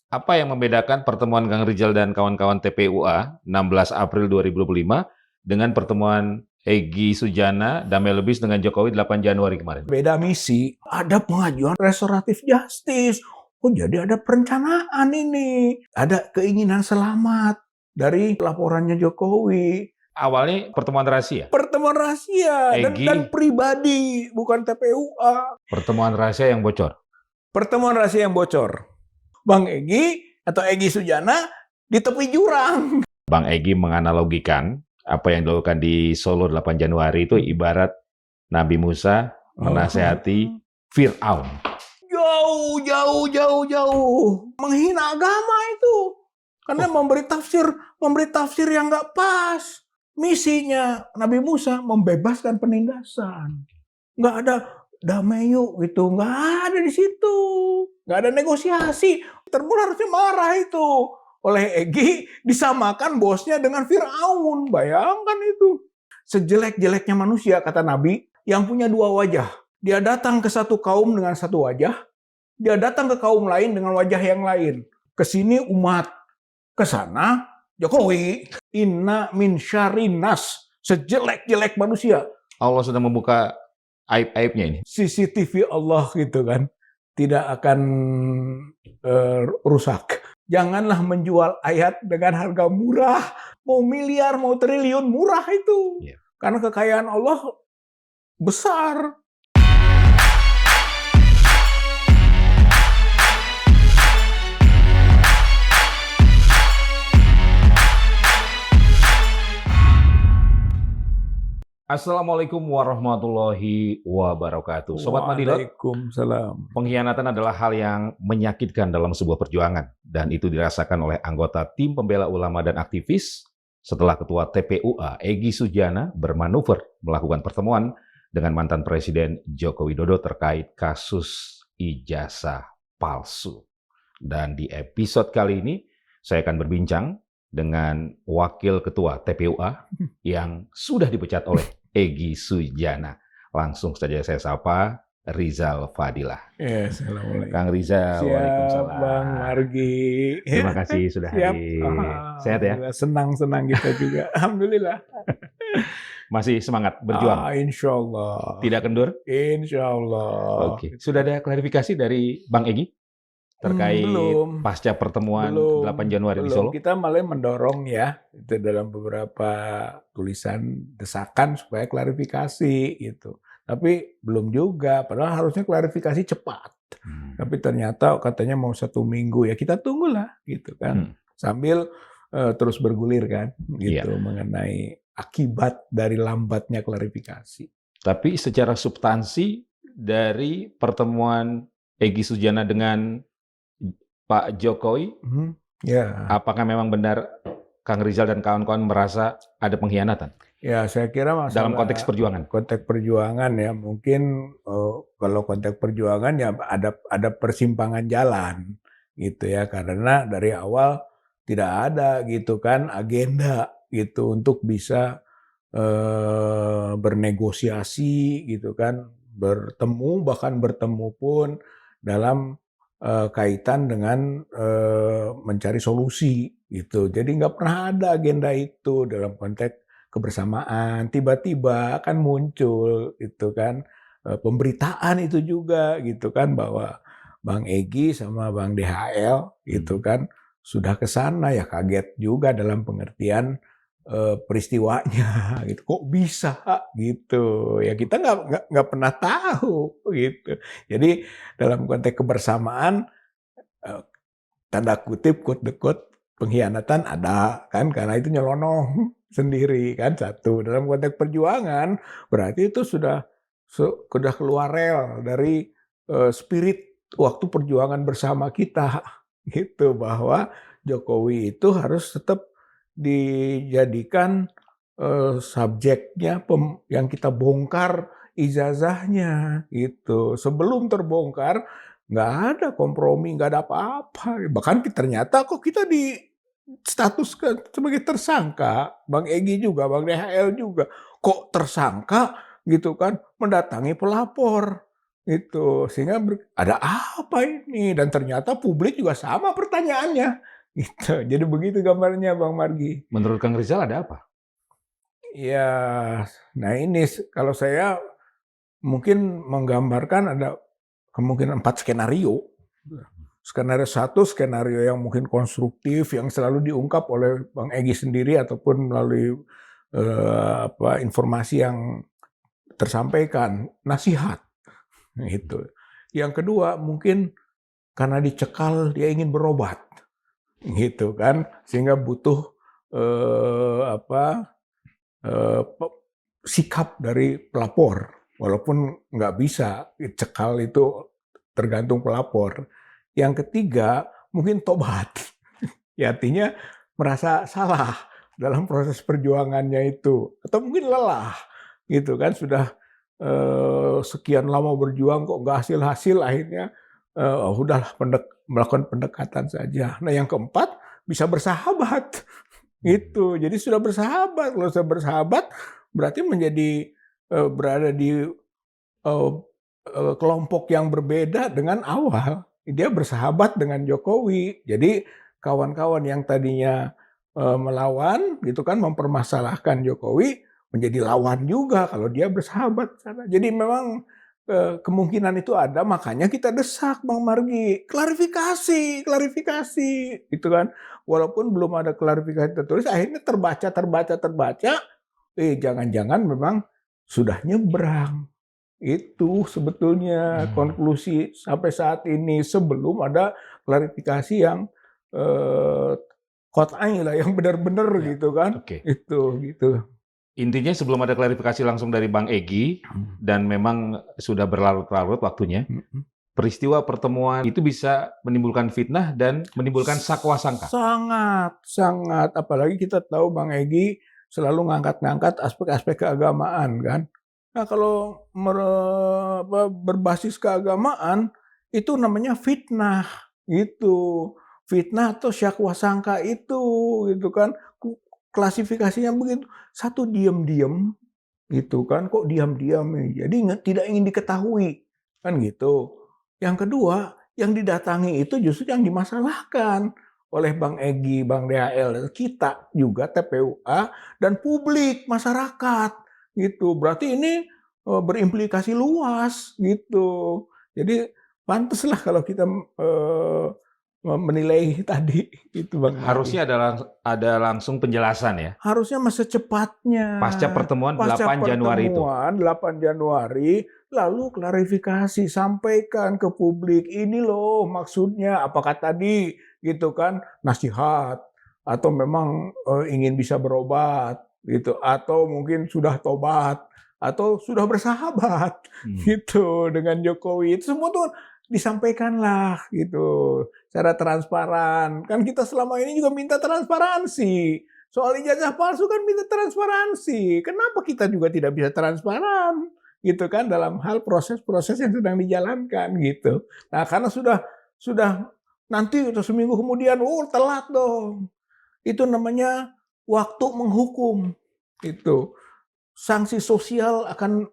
Apa yang membedakan pertemuan Kang Rizal dan kawan-kawan TPUA 16 April 2025 dengan pertemuan Egy Sujana, Damai Lubis dengan Jokowi 8 Januari kemarin? Beda misi, ada pengajuan restoratif justice. Oh, jadi ada perencanaan ini. Ada keinginan selamat dari laporannya Jokowi. Awalnya pertemuan rahasia. Pertemuan rahasia Egy, dan pribadi, bukan TPUA. pertemuan rahasia yang bocor. Pertemuan rahasia yang bocor. Bang Egy atau Egy Sujana di tepi jurang. Bang Egy menganalogikan apa yang dilakukan di Solo 8 Januari itu ibarat Nabi Musa menasehati Fir'aun. Jauh. Menghina agama itu. Karena memberi tafsir yang nggak pas. Misinya Nabi Musa membebaskan penindasan. Nggak ada damai yuk gitu. Nggak ada di situ. Nggak ada negosiasi. Termul harusnya marah itu. Oleh Egy disamakan bosnya dengan Fir'aun. Bayangkan itu. Sejelek-jeleknya manusia, kata Nabi, yang punya dua wajah. Dia datang ke satu kaum dengan satu wajah. Dia datang ke kaum lain dengan wajah yang lain. Ke sini umat. Ke sana Jokowi. Inna min syarrin nas. Sejelek-jelek manusia. Allah sudah membuka aib-aibnya ini. CCTV Allah gitu kan. Tidak akan rusak. Janganlah menjual ayat dengan harga murah. Mau miliar, mau triliun, murah itu. Yeah. Karena kekayaan Allah besar. Assalamualaikum warahmatullahi wabarakatuh. Sobat Madilot, Waalaikumsalam. pengkhianatan adalah hal yang menyakitkan dalam sebuah perjuangan. Dan itu dirasakan oleh anggota tim pembela ulama dan aktivis setelah Ketua TPUA Egy Sujana bermanuver melakukan pertemuan dengan mantan Presiden Joko Widodo terkait kasus ijazah palsu. Dan di episode kali ini saya akan berbincang dengan Wakil Ketua TPUA yang sudah dipecat oleh Egy Sujana. Langsung saja saya sapa Rizal Fadilah. Ya, assalamualaikum. Kang Rizal, Siap, waalaikumsalam. Bang Margi. Terima kasih sudah hadir. Sehat ya? Senang-senang kita juga. Alhamdulillah. Masih semangat berjuang? Insya Allah. Tidak kendur? Insya Allah. Oke. Sudah ada klarifikasi dari Bang Egy terkait pasca pertemuan 8 Januari di Solo? Kita malah mendorong ya, itu dalam beberapa tulisan desakan supaya klarifikasi gitu. Tapi belum juga, padahal harusnya klarifikasi cepat. Tapi ternyata katanya mau 1 minggu, ya kita tunggulah gitu kan. Sambil terus bergulir kan gitu mengenai akibat dari lambatnya klarifikasi. Tapi secara substansi dari pertemuan Egy Sujana dengan Pak Jokowi, apakah memang benar Kang Rizal dan kawan-kawan merasa ada pengkhianatan? Ya, saya kira masalah dalam konteks perjuangan. Konteks perjuangan ya, mungkin kalau konteks perjuangan ya ada persimpangan jalan gitu ya, karena dari awal tidak ada gitu kan agenda gitu untuk bisa bernegosiasi gitu kan, bahkan bertemu pun dalam kaitan dengan mencari solusi gitu. Jadi nggak pernah ada agenda itu dalam konteks kebersamaan. Tiba-tiba kan muncul itu kan pemberitaan itu juga gitu kan bahwa Bang Egy sama Bang DHL gitu kan sudah ke sana, ya kaget juga dalam pengertian peristiwanya gitu. Kok bisa gitu ya, kita nggak pernah tahu gitu. Jadi dalam konteks kebersamaan tanda kutip quote pengkhianatan ada kan, karena itu nyelonong sendiri kan. Satu, dalam konteks perjuangan berarti itu sudah keluar rel dari spirit waktu perjuangan bersama kita gitu, bahwa Jokowi itu harus tetap dijadikan subjeknya yang kita bongkar ijazahnya gitu. Sebelum terbongkar nggak ada kompromi, nggak ada apa-apa. Bahkan ternyata kok kita di statuskan sebagai tersangka, Bang Egy juga, Bang DHL juga. Kok tersangka gitu kan, mendatangi pelapor Itu sehingga ada apa ini? Dan ternyata publik juga sama pertanyaannya. Gitu. Jadi begitu gambarnya Bang Margi. Menurut Kang Rizal ada apa? Ya, nah ini kalau saya mungkin menggambarkan ada kemungkinan 4 skenario. Skenario 1, skenario yang mungkin konstruktif, yang selalu diungkap oleh Bang Egy sendiri ataupun melalui informasi yang tersampaikan, nasihat. Gitu. Yang kedua, mungkin karena dicekal dia ingin berobat. Gitu kan, sehingga butuh sikap dari pelapor. Walaupun nggak bisa, cekal itu tergantung pelapor. Yang ketiga, mungkin tobat. Ya, artinya merasa salah dalam proses perjuangannya itu. Atau mungkin lelah. Gitu kan, sudah sekian lama berjuang kok nggak hasil-hasil, akhirnya udahlah melakukan pendekatan saja. Nah yang keempat, bisa bersahabat. Gitu. Jadi sudah bersahabat. Kalau sudah bersahabat, berarti menjadi berada di kelompok yang berbeda dengan awal. Dia bersahabat dengan Jokowi. Jadi kawan-kawan yang tadinya melawan, gitu kan, mempermasalahkan Jokowi, menjadi lawan juga kalau dia bersahabat sana. Jadi memang kemungkinan itu ada, makanya kita desak Bang Margi, klarifikasi, gitu kan. Walaupun belum ada klarifikasi tertulis, akhirnya terbaca, jangan-jangan memang sudah nyebrang. Itu sebetulnya konklusi sampai saat ini sebelum ada klarifikasi yang qat'i lah, yang benar-benar Ya, gitu kan. oke. Itu gitu. Intinya sebelum ada klarifikasi langsung dari Bang Egy dan memang sudah berlarut-larut waktunya, peristiwa pertemuan itu bisa menimbulkan fitnah dan menimbulkan sakwa sangka. Sangat. Apalagi kita tahu Bang Egy selalu ngangkat-ngangkat aspek-aspek keagamaan kan. Nah kalau berbasis keagamaan itu namanya fitnah. Itu fitnah atau syakwa sangka itu, gitu kan. Klasifikasinya begitu. Satu diam-diam, gitu kan. Kok diam-diam? Jadi tidak ingin diketahui, kan gitu. Yang kedua, yang didatangi itu justru yang dimasalahkan oleh Bang Egy, Bang DHL, kita juga TPUA dan publik, masyarakat, gitu. Berarti ini berimplikasi luas, gitu. Jadi pantaslah kalau kita menilai tadi itu Bang. Harusnya ada langsung penjelasan ya. Harusnya masa cepatnya. Pasca pertemuan 8 Januari itu. 8 Januari, lalu klarifikasi, sampaikan ke publik, ini loh maksudnya, apakah tadi gitu kan, nasihat, atau memang ingin bisa berobat, gitu, atau mungkin sudah tobat, atau sudah bersahabat, gitu, dengan Jokowi. Itu semua tuh disampaikanlah, gitu, secara transparan. Kan kita selama ini juga minta transparansi. Soal ijazah palsu kan minta transparansi. Kenapa kita juga tidak bisa transparan, gitu kan, dalam hal proses-proses yang sedang dijalankan, gitu. Nah, karena sudah nanti seminggu kemudian, telat dong. Itu namanya waktu menghukum. Itu sanksi sosial akan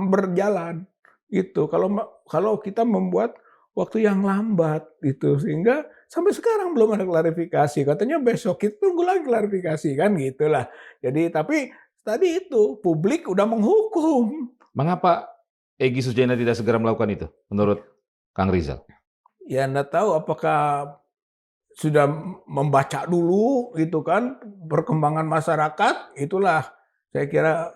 berjalan. Itu kalau kita membuat waktu yang lambat itu, sehingga sampai sekarang belum ada klarifikasi. Katanya besok kita tunggu lagi klarifikasi kan gitulah. Jadi tapi tadi itu publik udah menghukum. Mengapa Egy Sujana tidak segera melakukan itu menurut Kang Rizal? Ya enggak tahu apakah sudah membaca dulu gitu kan perkembangan masyarakat, itulah saya kira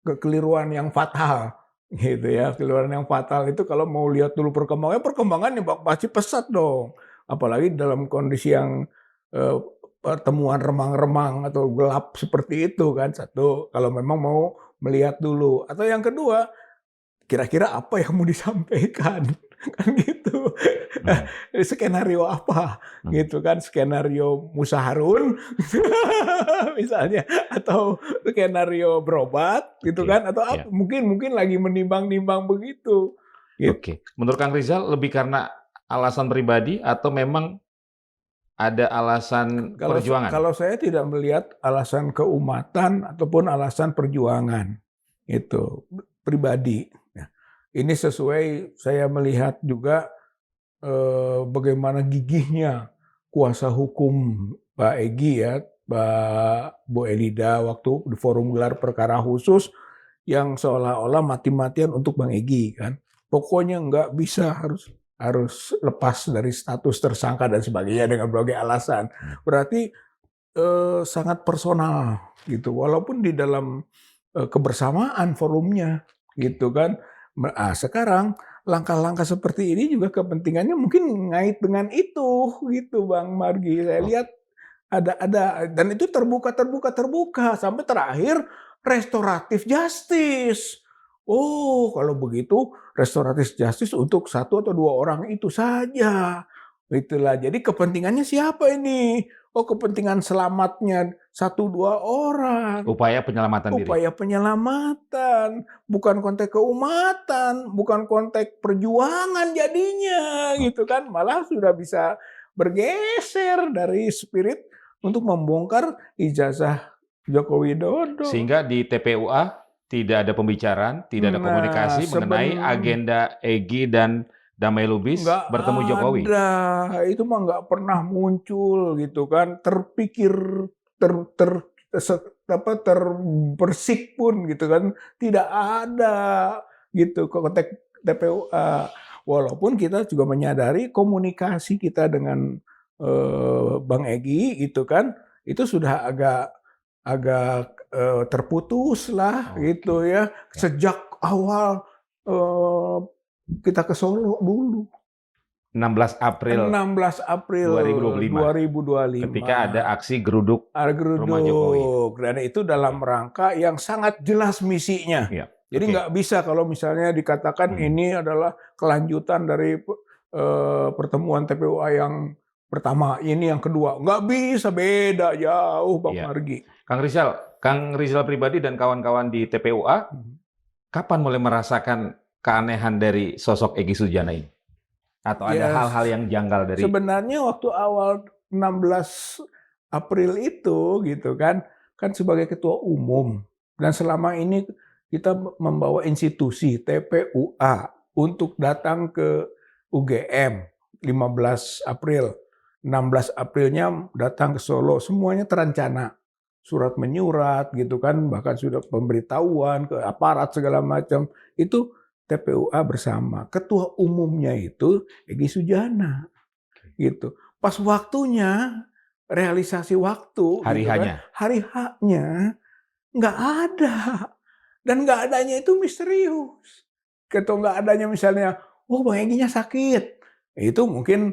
kekeliruan yang fatal. Gitu ya, keluaran yang fatal itu kalau mau lihat dulu perkembangannya pasti pesat dong. Apalagi dalam kondisi yang pertemuan remang-remang atau gelap seperti itu kan. Satu, kalau memang mau melihat dulu. Atau yang kedua, kira-kira apa yang mau disampaikan, kan gitu. Skenario apa, gitu kan, skenario Musa Harun, misalnya, atau skenario berobat, gitu kan, atau mungkin lagi menimbang-nimbang begitu. Gitu. Oke, menurut Kang Rizal lebih karena alasan pribadi atau memang ada alasan perjuangan? Kalau saya tidak melihat alasan keumatan ataupun alasan perjuangan, itu. pribadi. Nah, ini sesuai saya melihat juga bagaimana gigihnya kuasa hukum Pak Egy ya, Bu Elida waktu di forum gelar perkara khusus yang seolah-olah mati-matian untuk Bang Egy kan. Pokoknya nggak bisa, harus lepas dari status tersangka dan sebagainya dengan berbagai alasan. Berarti sangat personal gitu, walaupun di dalam kebersamaan forumnya gitu kan. Sekarang langkah-langkah seperti ini juga kepentingannya mungkin ngait dengan itu gitu Bang Margi. Saya lihat ada dan itu terbuka sampai terakhir restoratif justice. Oh, kalau begitu restoratif justice untuk 1 atau 2 orang itu saja. Itulah. Jadi kepentingannya siapa ini? Oh, kepentingan selamatnya 1-2 orang. Upaya penyelamatan diri. Upaya penyelamatan, bukan konteks keumatan, bukan konteks perjuangan jadinya gitu kan. Malah sudah bisa bergeser dari spirit untuk membongkar ijazah Joko Widodo. Sehingga di TPUA tidak ada pembicaraan, tidak ada komunikasi mengenai agenda Egy dan Damai Lubis bertemu Jokowi. Ada, itu mah nggak pernah muncul gitu kan. Terpikir, terbersik pun gitu kan. Tidak ada gitu konteks TPUA. Walaupun kita juga menyadari komunikasi kita dengan Bang Egy gitu kan, itu sudah agak terputus lah gitu ya. Sejak awal kita ke Solo dulu. 16 April 2025. Ketika ada aksi geruduk rumah Jokowi. Dan itu dalam rangka yang sangat jelas misinya. Ya. Jadi nggak bisa kalau misalnya dikatakan ini adalah kelanjutan dari pertemuan TPUA yang pertama, ini yang kedua. Nggak bisa, beda jauh Bang Margi. Kang Rizal pribadi dan kawan-kawan di TPUA, kapan mulai merasakan keanehan dari sosok Egy Sujana ini? Atau ada hal-hal yang janggal dari... Sebenarnya waktu awal 16 April itu gitu kan sebagai ketua umum. Dan selama ini kita membawa institusi TPUA untuk datang ke UGM 15 April. 16 Aprilnya datang ke Solo. Semuanya terencana. Surat menyurat gitu kan, bahkan sudah pemberitahuan ke aparat segala macam. Itu TPUA bersama. Ketua umumnya itu Egy Sujana. Gitu. Pas waktunya, realisasi waktu, hari gitu H-nya. Kan, hari H-nya nggak ada. Dan nggak adanya itu misterius. Ketua nggak adanya misalnya, oh Bang Egy-nya sakit. Itu mungkin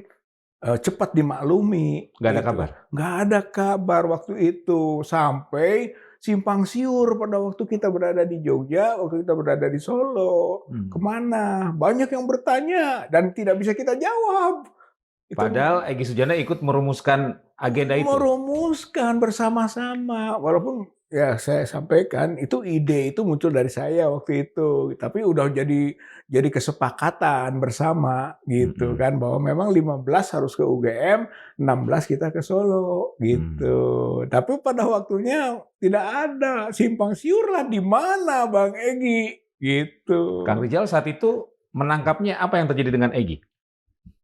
cepat dimaklumi. Nggak ada kabar? Nggak ada kabar waktu itu. Sampai simpang siur pada waktu kita berada di Jogja, waktu kita berada di Solo. Kemana? Banyak yang bertanya dan tidak bisa kita jawab. Padahal Egy Sujana ikut merumuskan agenda itu. Merumuskan bersama-sama. Walaupun ya saya sampaikan, ide itu muncul dari saya waktu itu. Tapi udah jadi kesepakatan bersama gitu kan. Bahwa memang 15 harus ke UGM, 16 kita ke Solo gitu. Tapi pada waktunya tidak ada. Simpang siur lah, di mana Bang Egy gitu. Kang Rizal saat itu menangkapnya apa yang terjadi dengan Egy?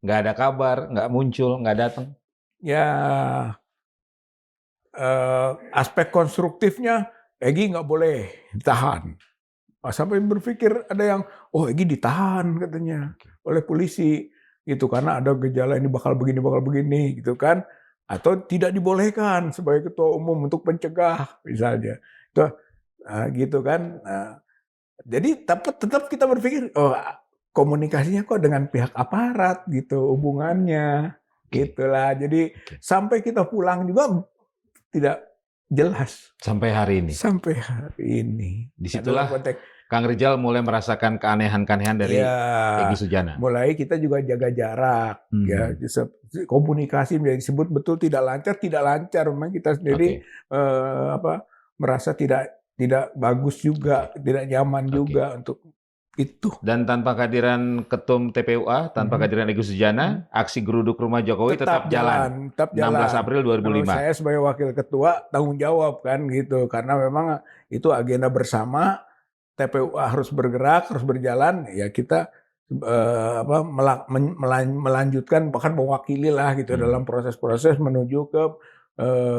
Nggak ada kabar, nggak muncul, nggak datang. Ya, aspek konstruktifnya Egy nggak boleh ditahan. Sampai berpikir ada yang, oh Egy ditahan katanya oleh polisi gitu karena ada gejala ini bakal begini gitu kan, atau tidak dibolehkan sebagai ketua umum untuk mencegah misalnya, itu gitu kan. Jadi tetap kita berpikir, oh komunikasinya kok dengan pihak aparat gitu hubungannya, gitulah. Jadi sampai kita pulang juga tidak jelas. Sampai hari ini. Sampai hari ini. Disitulah Kang Rizal mulai merasakan keanehan-keanehan dari Egy Sujana. Mulai kita juga jaga jarak, ya. Komunikasi menjadi disebut betul tidak lancar. Memang kita sendiri merasa tidak bagus juga, tidak nyaman juga untuk itu. Dan tanpa kehadiran Ketum TPUA, tanpa kehadiran Egy Sujana, aksi geruduk rumah Jokowi tetap jalan. 16 April 2005. Saya sebagai wakil ketua tanggung jawab kan gitu, karena memang itu agenda bersama TPUA harus bergerak, harus berjalan, ya kita melanjutkan bahkan mewakili lah gitu dalam proses-proses menuju ke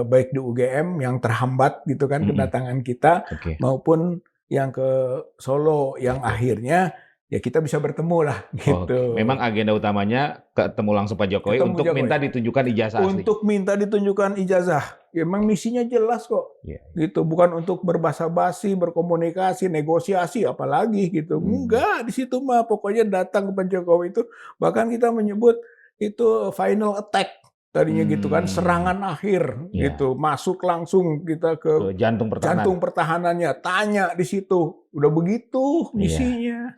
baik di UGM yang terhambat gitu kan kedatangan kita maupun yang ke Solo yang akhirnya ya kita bisa bertemu lah gitu. Memang agenda utamanya ketemu langsung Pak Jokowi untuk minta ditunjukkan ijazah asli. Untuk minta ditunjukkan ijazah. Ya, memang misinya jelas kok. Gitu, bukan untuk berbasa-basi, berkomunikasi, negosiasi apalagi gitu. Enggak, di situ mah pokoknya datang ke Pak Jokowi itu bahkan kita menyebut itu final attack tadinya gitu kan, serangan akhir gitu. Masuk langsung kita ke jantung pertahanannya, tanya di situ. Udah begitu misinya.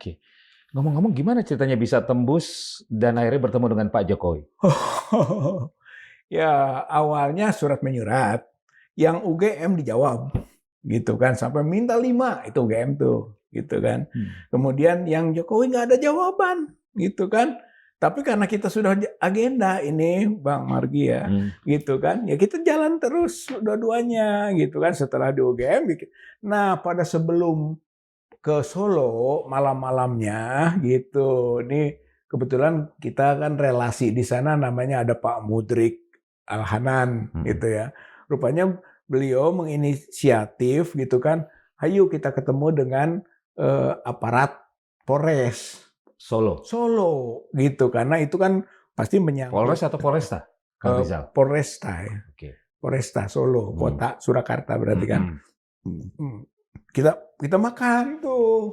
Ngomong-ngomong, gimana ceritanya bisa tembus dan akhirnya bertemu dengan Pak Jokowi? Ya, awalnya surat menyurat. Yang UGM dijawab, gitu kan. Sampai minta 5, itu UGM tuh, gitu kan. Kemudian yang Jokowi nggak ada jawaban, gitu kan. Tapi karena kita sudah agenda ini, Bang Margi ya, gitu kan. Ya kita jalan terus dua-duanya, gitu kan. Setelah di UGM, nah pada sebelum ke Solo malam-malamnya gitu. Ini kebetulan kita kan relasi di sana namanya ada Pak Mudrik Al-Hanan gitu ya. Rupanya beliau menginisiatif gitu kan, ayo kita ketemu dengan aparat Polres Solo gitu karena itu kan pasti menyangkut Polres atau Polresta? Polresta ya. Polresta Solo, kota Surakarta berarti kan. Kita makan tuh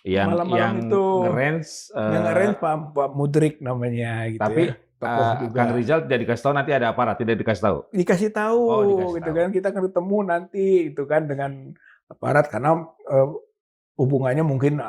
malam-malam itu yang ngerange Pak Mudrik namanya gitu. Tapi ya. Kang Rizal tidak dikasih tahu, nanti ada aparat, tidak dikasih tahu. Dikasih tahu gitu kan, kita akan ketemu nanti itu kan dengan aparat karena hubungannya mungkin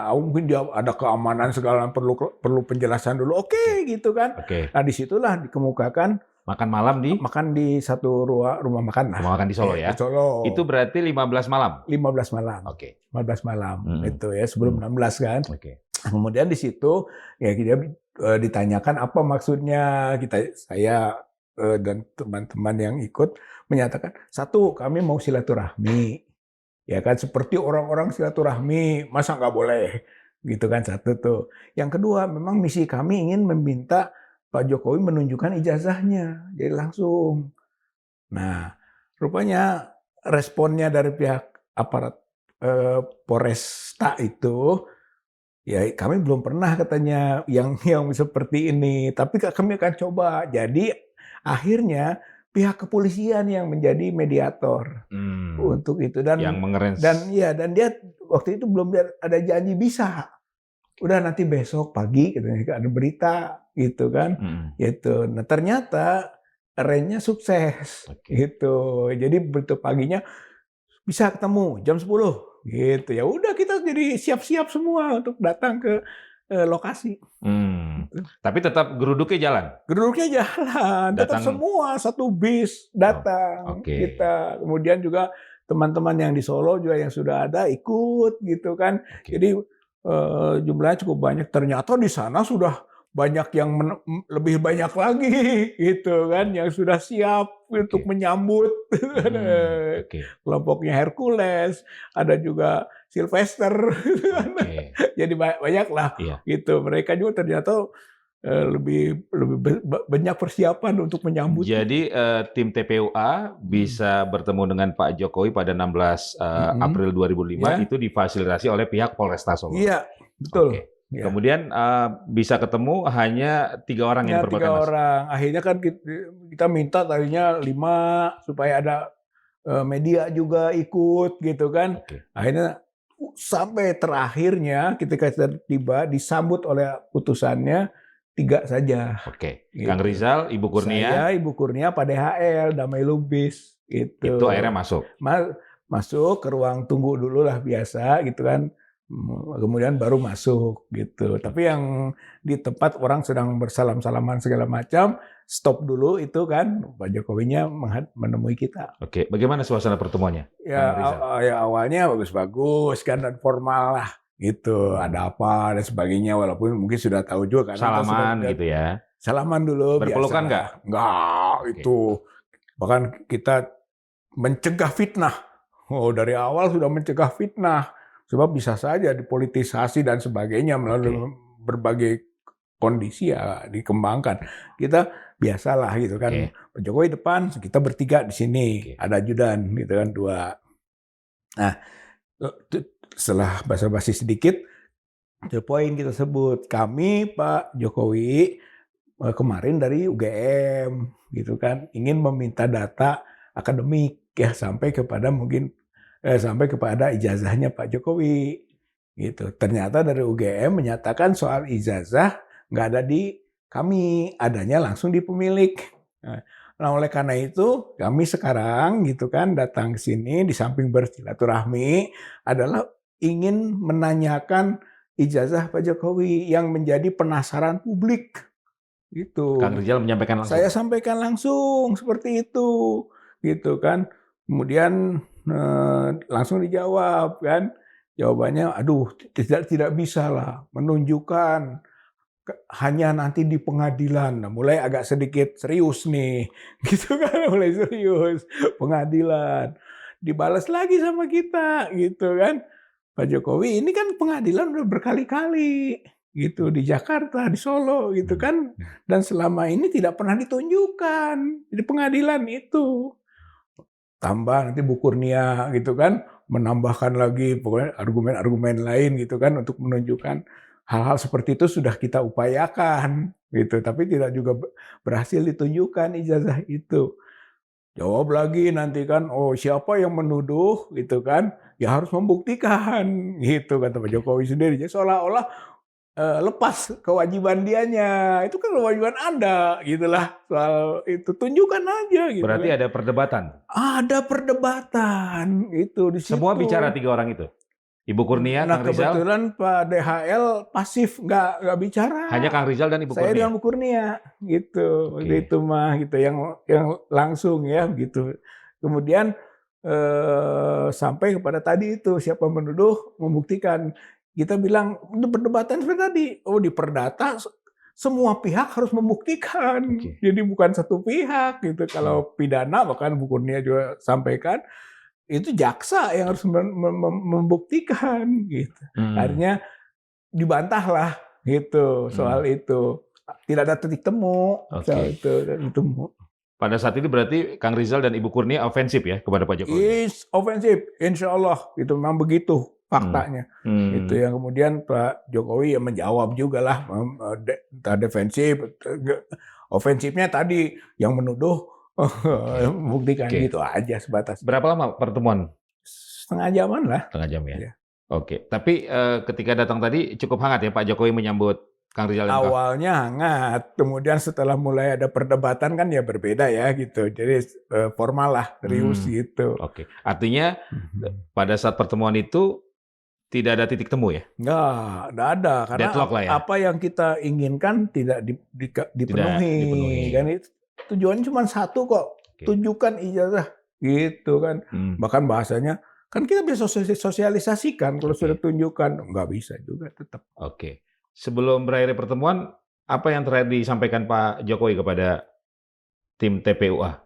dia ada keamanan segala perlu penjelasan dulu. Oke, gitu kan. Nah disitulah dikemukakan makan di satu rumah makan lah. Rumah makan di Solo ya. Di Solo. Itu berarti 15 malam. 15 malam. 15 malam itu ya sebelum 16 kan. Kemudian di situ ya kita ditanyakan apa maksudnya saya dan teman-teman yang ikut menyatakan satu kami mau silaturahmi ya kan seperti orang-orang silaturahmi masa nggak boleh gitu kan satu tuh. Yang kedua memang misi kami ingin meminta Pak Jokowi menunjukkan ijazahnya, jadi langsung. Nah, rupanya responnya dari pihak aparat Polresta itu, ya kami belum pernah katanya yang seperti ini, tapi kami akan coba. Jadi akhirnya pihak kepolisian yang menjadi mediator untuk itu dan yang dan dia waktu itu belum ada janji bisa. Udah nanti besok pagi katanya ada berita gitu kan. Gitu. Nah, ternyata range-nya sukses gitu. Jadi begitu paginya bisa ketemu jam 10 gitu. Ya udah kita jadi siap-siap semua untuk datang ke lokasi. Tapi tetap geruduknya jalan. Geruduknya jalan, tetap semua satu bis datang kita. Kemudian juga teman-teman yang di Solo juga yang sudah ada ikut gitu kan. Jadi jumlahnya cukup banyak. Ternyata di sana sudah banyak yang lebih banyak lagi gitu kan yang sudah siap untuk menyambut. Kelompoknya Hercules, ada juga Sylvester. Jadi banyak lah gitu. Mereka juga ternyata lebih banyak persiapan untuk menyambut. Jadi tim TPUA bisa bertemu dengan Pak Jokowi pada 16 April 2005 itu difasilitasi oleh pihak Polresta Solo. Iya, betul. Ya. Kemudian bisa ketemu hanya 3 orang yang berpakai masker. 3 orang. Akhirnya kan kita minta tadinya 5 supaya ada media juga ikut gitu kan. Akhirnya sampai terakhirnya ketika kita tiba disambut oleh putusannya 3 saja. Gitu. Kang Rizal, Ibu Kurnia. Saya, Ibu Kurnia, Pak DHL, Damai Lubis. Gitu. Itu akhirnya masuk. Masuk ke ruang tunggu dulu lah biasa gitu kan. Kemudian baru masuk gitu. Tapi yang di tempat orang sedang bersalam-salaman segala macam, stop dulu itu kan Pak Jokowinya menemui kita. Bagaimana suasana pertemuannya? Ya awalnya bagus-bagus kan dan formal lah gitu. Ada apa dan sebagainya walaupun mungkin sudah tahu juga kan. Salaman gitu ya. Salaman dulu. Berpelukan nggak? Nggak itu. Bahkan kita mencegah fitnah. Dari awal sudah mencegah fitnah. Sebab bisa saja dipolitisasi dan sebagainya melalui berbagai kondisi ya dikembangkan. Kita biasalah gitu kan. Oke. Pak Jokowi depan, kita bertiga di sini, Oke. ada ajudan gitu kan 2. Nah, setelah basa-basi sedikit, the poin kita sebut, kami Pak Jokowi kemarin dari UGM gitu kan, ingin meminta data akademik ya sampai kepada ijazahnya Pak Jokowi gitu. Ternyata dari UGM menyatakan soal ijazah nggak ada di kami, adanya langsung di pemilik. Nah, oleh karena itu kami sekarang gitu kan datang ke sini di samping bersilaturahmi adalah ingin menanyakan ijazah Pak Jokowi yang menjadi penasaran publik gitu. Kang Rizal menyampaikan langsung. Saya sampaikan langsung seperti itu gitu kan. Kemudian langsung dijawab kan. Jawabannya aduh tidak bisa lah menunjukkan hanya nanti di pengadilan. Nah, mulai agak sedikit serius nih. Gitu kan, mulai serius. Pengadilan. Dibalas lagi sama kita gitu kan. Pak Jokowi ini kan pengadilan udah berkali-kali gitu di Jakarta, di Solo gitu kan. Dan selama ini tidak pernah ditunjukkan di pengadilan itu. Tambah nanti Bu Kurnia gitu kan, menambahkan lagi pokoknya argumen-argumen lain gitu kan untuk menunjukkan hal-hal seperti itu sudah kita upayakan gitu, tapi tidak juga berhasil ditunjukkan ijazah itu. Jawab lagi nanti kan, oh siapa yang menuduh gitu kan, ya harus membuktikan gitu kata Pak Jokowi sendiri. Jadi seolah-olah lepas kewajiban dianya, itu kan kewajiban Anda gitulah soal itu, tunjukkan aja gitu. Berarti kan. ada perdebatan. Ada perdebatan itu di situ. Semua bicara 3 orang itu. Ibu Kurnia, Nah, Kang Rizal. kebetulan Pak DHL pasif nggak bicara. Hanya Kang Rizal dan Ibu Saya Kurnia. dengan Bu Kurnia gitu. Oke. Waktu itu mah gitu yang langsung ya gitu. Kemudian sampai kepada tadi itu siapa menuduh membuktikan. Kita bilang itu perdebatan seperti tadi. Oh, di perdata semua pihak harus membuktikan. Oke. Jadi bukan satu pihak gitu. Kalau pidana bahkan Bu Kurnia juga sampaikan itu jaksa yang harus membuktikan gitu. Akhirnya dibantahlah gitu soal itu. Tidak ada titik temu soal itu. Pada saat itu berarti Kang Rizal dan Ibu Kurnia ofensif ya kepada Pak Jokowi? Ofensif, insya Allah. Itu memang begitu faktanya. Itu yang kemudian Pak Jokowi yang menjawab juga lah. Entah defensif, ofensifnya tadi yang menuduh buktikan gitu aja sebatas. Berapa lama pertemuan? Setengah jaman lah. Setengah jam ya? Ya. Oke, tapi ketika datang tadi cukup hangat ya Pak Jokowi menyambut Kang Rizal dan Awalnya hangat, kemudian setelah mulai ada perdebatan kan ya berbeda ya gitu. Jadi formal lah, serius gitu. Oke, artinya pada saat pertemuan itu tidak ada titik temu ya? Nggak ada. Karena Deadlock lah ya? apa yang kita inginkan tidak dipenuhi. Kan itu tujuannya cuma satu kok, tunjukkan ijazah gitu kan. Bahkan bahasanya kan kita bisa sosialisasikan kalau sudah tunjukkan, nggak bisa juga tetap. Oke. Sebelum berakhir pertemuan, apa yang terakhir disampaikan Pak Jokowi kepada tim TPUA?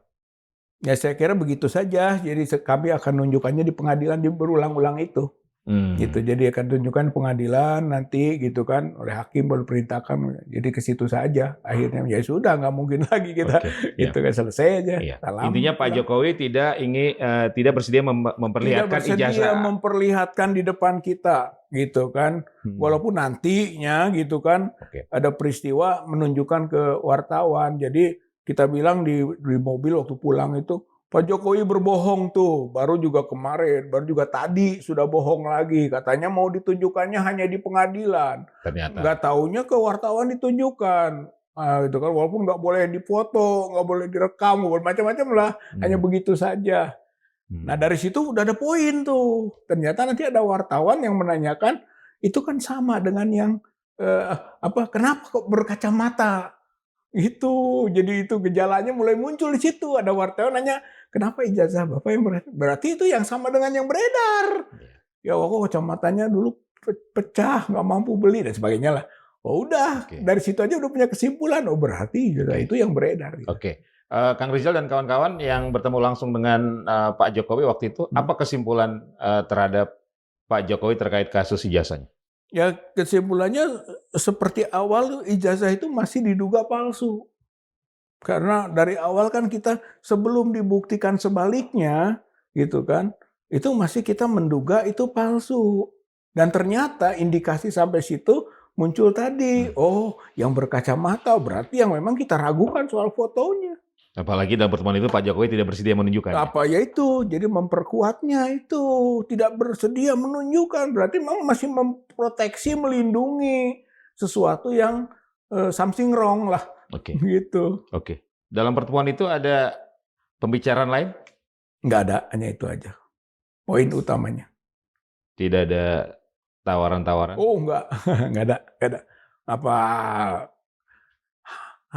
Ya saya kira begitu saja. Jadi kami akan nunjukannya di pengadilan berulang-ulang itu. Gitu. Jadi akan tunjukkan pengadilan nanti gitu kan oleh hakim boleh perintahkan. Jadi ke situ saja. Akhirnya ya sudah nggak mungkin lagi kita gitu kan selesai aja. Salam, intinya Pak Jokowi tidak bersedia memperlihatkan ijazah. Tidak bersedia memperlihatkan di depan kita gitu kan. Walaupun nantinya gitu kan ada peristiwa menunjukkan ke wartawan. Jadi kita bilang di mobil waktu pulang itu Pak Jokowi berbohong tuh, baru juga kemarin, baru juga tadi sudah bohong lagi. Katanya mau ditunjukkannya hanya di pengadilan. Ternyata. Nggak taunya ke wartawan ditunjukkan. Nah, gitu kan, walaupun nggak boleh difoto, nggak boleh direkam, macam-macam lah. Hanya begitu saja. Nah dari situ udah ada poin tuh. Ternyata nanti ada wartawan yang menanyakan, itu kan sama dengan yang, kenapa kok berkacamata? Itu jadi itu gejalanya mulai muncul di situ. Ada wartawan nanya, kenapa ijazah Bapak yang berarti itu yang sama dengan yang beredar. Ya kok kacamatanya dulu pecah, nggak mampu beli dan sebagainya lah. Oh udah, dari situ aja udah punya kesimpulan. Oh berarti itu yang beredar. Gitu. Kang Rizal dan kawan-kawan yang bertemu langsung dengan Pak Jokowi waktu itu, apa kesimpulan terhadap Pak Jokowi terkait kasus ijazahnya? Ya kesimpulannya seperti awal ijazah itu masih diduga palsu. Karena dari awal kan kita sebelum dibuktikan sebaliknya gitu kan, itu masih kita menduga itu palsu. Dan ternyata indikasi sampai situ muncul tadi, oh yang berkacamata berarti yang memang kita ragukan soal fotonya. Apalagi dalam pertemuan itu Pak Jokowi tidak bersedia menunjukkannya. Apa ya itu, jadi memperkuatnya itu, tidak bersedia menunjukkan, berarti memang masih memproteksi, melindungi sesuatu yang something wrong lah, Oke. gitu. Oke. Dalam pertemuan itu ada pembicaraan lain? Nggak ada, hanya itu aja. Poin utamanya. Tidak ada tawaran-tawaran? Oh nggak, nggak ada, nggak ada. Apa,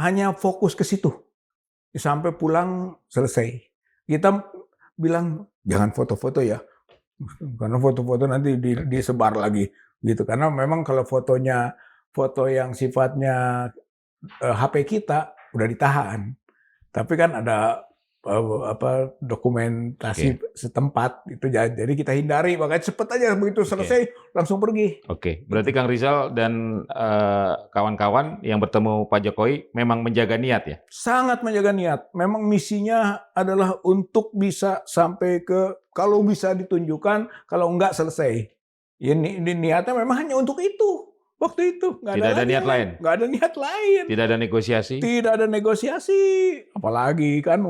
hanya fokus ke situ. Sampai pulang selesai. Kita bilang jangan foto-foto ya, karena foto-foto nanti disebar lagi gitu. Karena memang kalau fotonya foto yang sifatnya HP kita udah ditahan, tapi kan ada dokumentasi setempat itu, jadi kita hindari, makanya cepet aja begitu selesai langsung pergi. Oke, berarti Kang Rizal dan kawan-kawan yang bertemu Pak Jokowi memang menjaga niat ya? Sangat menjaga niat. Memang misinya adalah untuk bisa sampai ke, kalau bisa ditunjukkan, kalau enggak selesai. Ya, niatnya memang hanya untuk itu. Waktu itu nggak Tidak ada niat lain? Nggak ada niat lain. Tidak ada negosiasi? Tidak ada negosiasi. Apalagi kan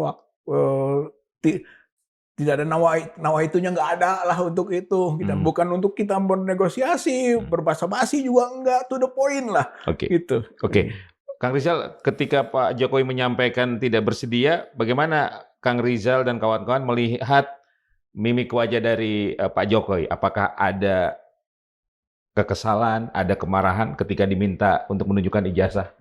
tidak ada nawaitunya, nggak ada lah untuk itu. Bukan untuk kita bernegosiasi, berbahasa basi juga enggak, to the point lah. Oke. Gitu. Oke. Kang Rizal, ketika Pak Jokowi menyampaikan tidak bersedia, bagaimana Kang Rizal dan kawan-kawan melihat mimik wajah dari Pak Jokowi? Apakah ada kekesalan, ada kemarahan ketika diminta untuk menunjukkan ijazah?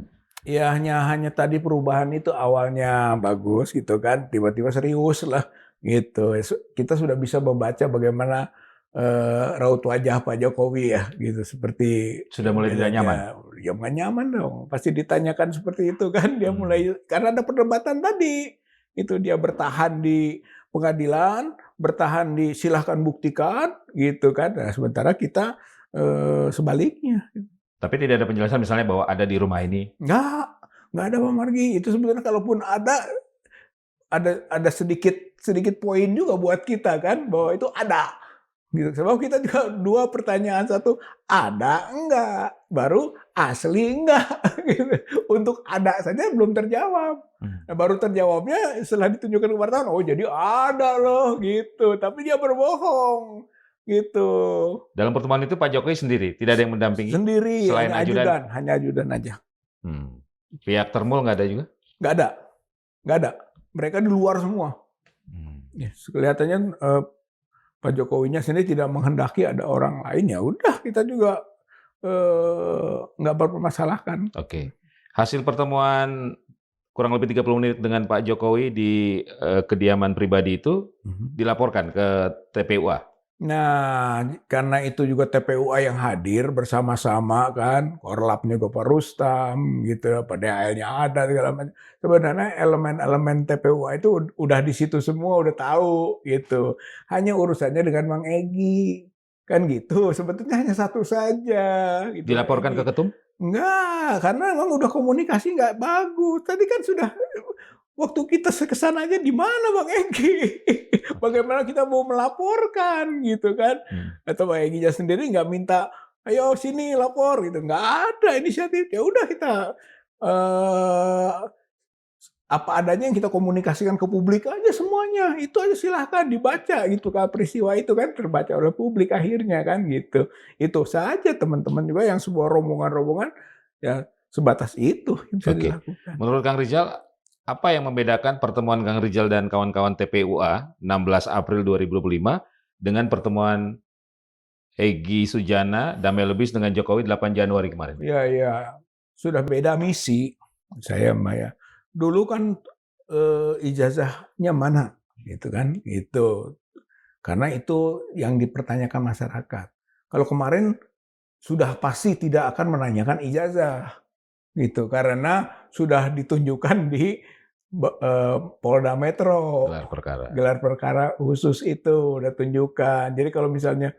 Ya hanya tadi perubahan itu awalnya bagus gitu kan, tiba-tiba serius lah gitu. Kita sudah bisa membaca bagaimana raut wajah Pak Jokowi ya gitu, seperti sudah mulai tidak nyaman. Ya nggak nyaman dong, pasti ditanyakan seperti itu kan, dia mulai, karena ada perdebatan tadi itu, dia bertahan di pengadilan, bertahan di silahkan buktikan gitu kan. Nah, sementara kita sebaliknya. Tapi tidak ada penjelasan misalnya bahwa ada di rumah ini? Nggak ada Pak Margi. Itu sebenarnya kalaupun ada sedikit poin juga buat kita kan, bahwa itu ada. Gitu. Sebab kita juga dua pertanyaan, satu ada enggak, baru asli enggak. Gitu. Untuk ada saja belum terjawab. Nah, baru terjawabnya setelah ditunjukkan ke wartawan, oh jadi ada loh gitu. Tapi dia berbohong. Gitu. Dalam pertemuan itu Pak Jokowi sendiri, tidak ada yang mendampingi? Sendiri, selain hanya ajudan aja. Pihak Termul nggak ada juga? Nggak ada. Mereka di luar semua. Ya, kelihatannya Pak Jokowinya sendiri tidak menghendaki ada orang lain, ya udah kita juga nggak berpermasalahkan. Oke. Hasil pertemuan kurang lebih 30 menit dengan Pak Jokowi di kediaman pribadi itu dilaporkan ke TPUA. Nah, karena itu juga TPUA yang hadir bersama-sama kan, Korlapnya juga Pak Rustam gitu, PDAL-nya ada segala macam. Sebenarnya elemen-elemen TPUA itu udah di situ semua, udah tahu gitu. Hanya urusannya dengan Bang Egy kan gitu. Sebetulnya hanya satu saja. Gitu, dilaporkan ke ketum? Enggak, karena memang udah komunikasi nggak bagus. Tadi kan sudah, waktu kita kesana aja di mana Bang Egy? Bagaimana kita mau melaporkan gitu kan? Atau Bang Egy sendiri nggak minta, ayo sini lapor gitu, nggak ada inisiatif. Ya udah kita apa adanya yang kita komunikasikan ke publik aja semuanya. Itu aja silahkan dibaca gitu, kalau peristiwa itu kan terbaca oleh publik akhirnya kan gitu. Itu saja teman-teman juga yang sebuah rombongan-rombongan ya sebatas itu yang bisa dilakukan. Menurut Kang Rizal, apa yang membedakan pertemuan Kang Rizal dan kawan-kawan TPUA 16 April 2025 dengan pertemuan Egy Sujana, Damai Lubis dengan Jokowi 8 Januari kemarin? Ya, sudah beda misi saya Maya. Dulu kan ijazahnya mana gitu kan, itu karena itu yang dipertanyakan masyarakat. Kalau kemarin sudah pasti tidak akan menanyakan ijazah gitu, karena sudah ditunjukkan di Polda Metro, gelar perkara khusus itu udah tunjukkan. Jadi kalau misalnya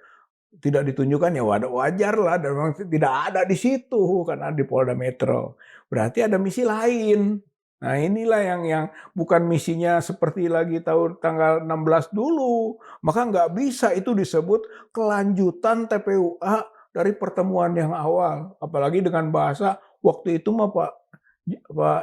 tidak ditunjukkan ya wajar lah, dan memang tidak ada di situ karena di Polda Metro. Berarti ada misi lain. Nah inilah yang bukan misinya seperti lagi tahun tanggal 16 dulu. Maka nggak bisa itu disebut kelanjutan TPUA dari pertemuan yang awal. Apalagi dengan bahasa waktu itu mah Pak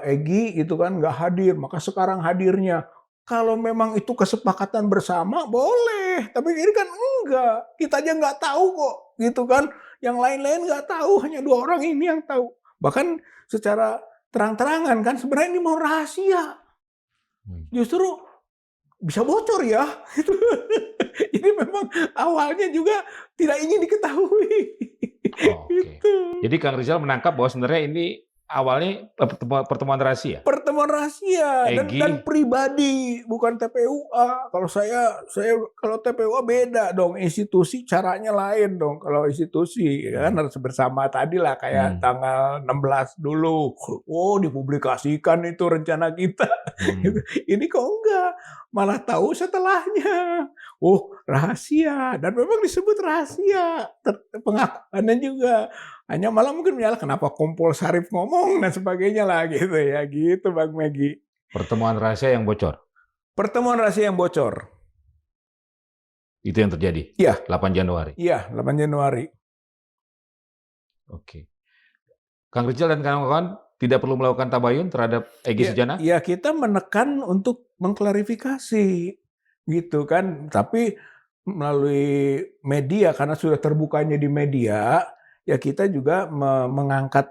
Egy gitu kan nggak hadir, maka sekarang hadirnya. Kalau memang itu kesepakatan bersama boleh, tapi ini kan enggak. Kita aja nggak tahu kok, gitu kan. Yang lain-lain nggak tahu, hanya 2 orang ini yang tahu. Bahkan secara terang-terangan kan sebenarnya ini mau rahasia. Justru bisa bocor ya. Jadi memang awalnya juga tidak ingin diketahui. Oke. Gitu. Jadi Kang Rizal menangkap bahwa sebenarnya ini awalnya pertemuan rahasia. Pertemuan rahasia Egy. dan pribadi, bukan TPUA. Kalau saya kalau TPUA beda dong, institusi caranya lain dong. Kalau institusi kan harus bersama tadi lah kayak tanggal 16 dulu. Oh, dipublikasikan itu rencana kita. Ini kok enggak, malah tahu setelahnya. Oh, rahasia, dan memang disebut rahasia. Pengakuannya juga. Hanya malah mungkin menyala kenapa Kompol Sarif ngomong dan sebagainya lah gitu ya, gitu Bang Megi. Pertemuan rahasia yang bocor. Pertemuan rahasia yang bocor. Itu yang terjadi. Iya. 8 Januari. Iya, 8 Januari. Oke. Kang Rizal dan kawan-kawan tidak perlu melakukan tabayun terhadap Egy Sujana? Ya, kita menekan untuk mengklarifikasi gitu kan, tapi melalui media karena sudah terbukanya di media. Ya kita juga mengangkat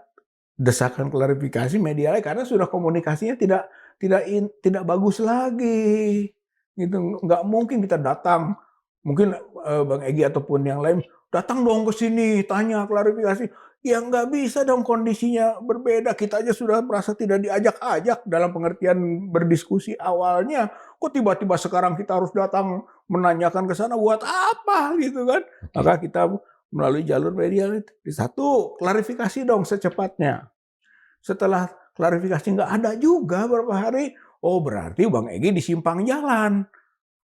desakan klarifikasi media karena sudah komunikasinya tidak bagus lagi. Gitu, nggak mungkin kita datang, mungkin Bang Egy ataupun yang lain datang dong ke sini tanya klarifikasi. Ya nggak bisa dong, kondisinya berbeda. Kita aja sudah merasa tidak diajak-ajak dalam pengertian berdiskusi awalnya. Kok tiba-tiba sekarang kita harus datang menanyakan ke sana buat apa gitu kan? Maka kita melalui jalur media itu. Satu, klarifikasi dong secepatnya. Setelah klarifikasi nggak ada juga beberapa hari, oh berarti Bang Egy di simpang jalan.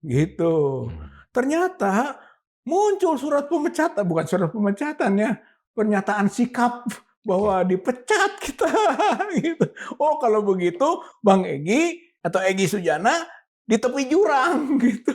Gitu. Ternyata muncul surat pemecatan, bukan surat pemecatan ya, pernyataan sikap bahwa dipecat kita. Gitu. Oh kalau begitu Bang Egy atau Egy Sujana di tepi jurang gitu.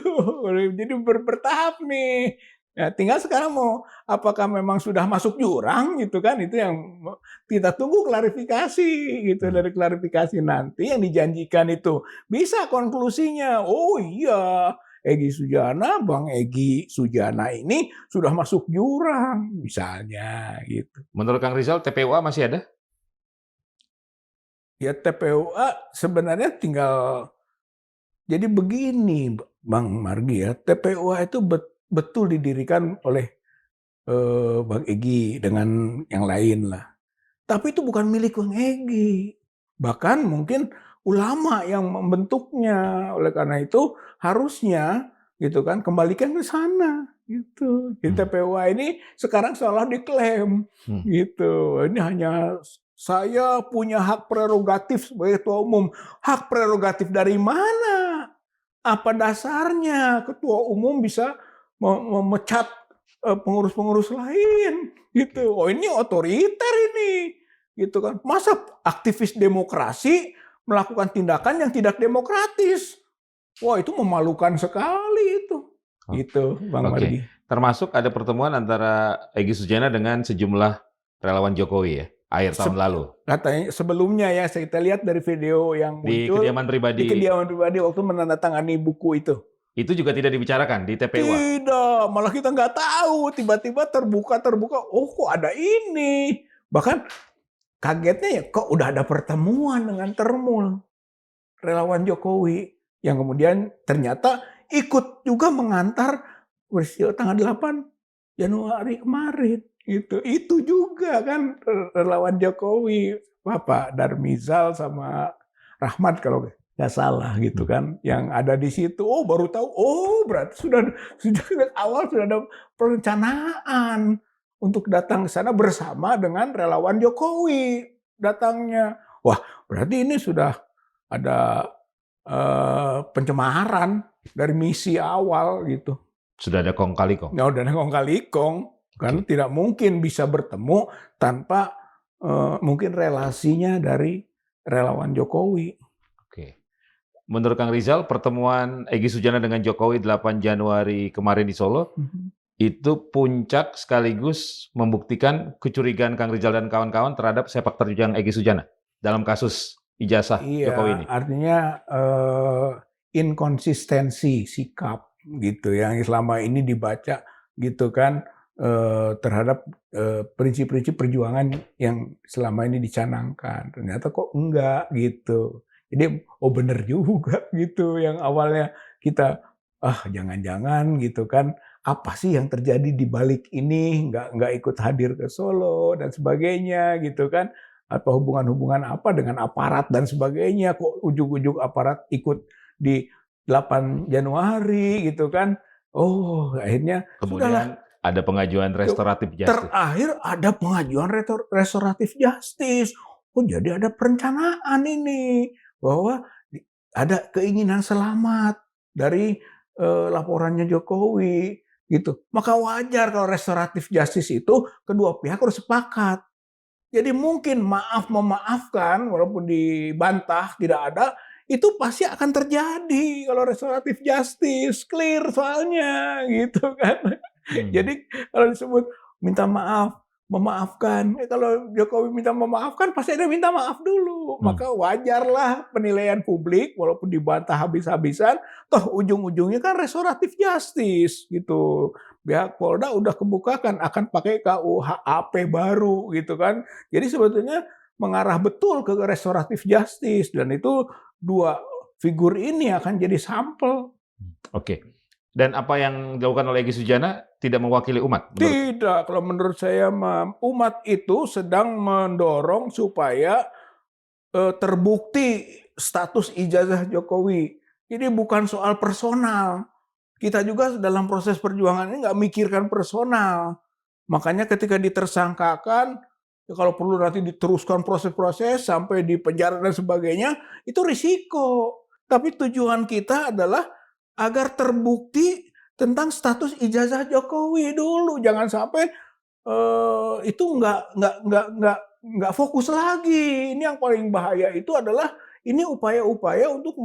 Jadi bertahap nih. Ya, tinggal sekarang mau apakah memang sudah masuk jurang gitu kan, itu yang kita tunggu klarifikasi gitu. Dari klarifikasi nanti yang dijanjikan itu bisa konklusinya, oh iya Egy Sujana, Bang Egy Sujana ini sudah masuk jurang misalnya gitu. Menurut Kang Rizal TPUA masih ada? Ya TPUA sebenarnya tinggal, jadi begini Bang Margi ya, TPUA itu betul didirikan oleh Bang Egy dengan yang lain lah. Tapi itu bukan milik Bang Egy. Bahkan mungkin ulama yang membentuknya. Oleh karena itu harusnya gitu kan kembalikan ke sana gitu. Jadi TPUA ini sekarang seolah diklaim gitu. Ini hanya saya punya hak prerogatif sebagai ketua umum. Hak prerogatif dari mana? Apa dasarnya ketua umum bisa memecat pengurus-pengurus lain gitu? Oh ini otoriter ini, gitu kan? Masa aktivis demokrasi melakukan tindakan yang tidak demokratis? Wah itu memalukan sekali itu, gitu Bang Margi. Termasuk ada pertemuan antara Egy Sujana dengan sejumlah relawan Jokowi ya, akhir tahun lalu. Katanya sebelumnya ya, kita lihat dari video yang muncul di kediaman pribadi. Di kediaman pribadi waktu menandatangani buku itu. Itu juga tidak dibicarakan di TPUA? Tidak, malah kita nggak tahu. Tiba-tiba terbuka. Oh kok ada ini. Bahkan kagetnya ya kok udah ada pertemuan dengan Termul. Relawan Jokowi. Yang kemudian ternyata ikut juga mengantar peristiwa tanggal 8 Januari kemarin. Itu juga kan relawan Jokowi. Bapak Darmizal sama Rahmat kalau nggak salah gitu kan, yang ada di situ. Oh baru tahu, oh berarti sudah dari awal sudah ada perencanaan untuk datang ke sana bersama dengan relawan Jokowi datangnya. Wah berarti ini sudah ada pencemaran dari misi awal gitu. Sudah ada kong kali kong. Nah, udah kong kali kong, karena tidak mungkin bisa bertemu tanpa mungkin relasinya dari relawan Jokowi. Oke. Menurut Kang Rizal, pertemuan Egy Sujana dengan Jokowi 8 Januari kemarin di Solo, itu puncak sekaligus membuktikan kecurigaan Kang Rizal dan kawan-kawan terhadap sepak terjang Egy Sujana dalam kasus ijazah Jokowi ini. Artinya inkonsistensi sikap gitu yang selama ini dibaca gitu kan terhadap prinsip-prinsip perjuangan yang selama ini dicanangkan. Ternyata kok enggak gitu. Jadi bener juga gitu yang awalnya kita jangan-jangan gitu kan apa sih yang terjadi di balik ini nggak ikut hadir ke Solo dan sebagainya gitu kan atau hubungan-hubungan apa dengan aparat dan sebagainya kok ujug-ujug aparat ikut di 8 Januari gitu kan akhirnya Kemudian ada pengajuan restoratif justice. Terakhir ada pengajuan restoratif justice. Jadi ada perencanaan ini bahwa ada keinginan selamat dari laporannya Jokowi gitu. Maka wajar kalau restoratif justice itu kedua pihak harus sepakat. Jadi mungkin maaf memaafkan walaupun dibantah tidak ada itu pasti akan terjadi kalau restoratif justice clear soalnya gitu kan. Jadi kalau disebut minta maaf, memaafkan, kalau Jokowi minta memaafkan pasti ada minta maaf dulu. Maka wajarlah penilaian publik walaupun dibantah habis-habisan, toh ujung-ujungnya kan restoratif justice gitu. Pihak Polda udah kebukakan akan pakai KUHP baru gitu kan. Jadi sebetulnya mengarah betul ke restoratif justice dan itu dua figur ini akan jadi sampel. Oke. Dan apa yang dilakukan oleh Egy Sujana tidak mewakili umat? Tidak, kalau menurut saya umat itu sedang mendorong supaya terbukti status ijazah Jokowi. Jadi bukan soal personal. Kita juga dalam proses perjuangan ini nggak mikirkan personal. Makanya ketika ditersangkakan, kalau perlu nanti diteruskan proses-proses sampai di penjara dan sebagainya, itu risiko. Tapi tujuan kita adalah agar terbukti tentang status ijazah Jokowi dulu, jangan sampai itu nggak fokus lagi. Ini yang paling bahaya itu adalah ini upaya-upaya untuk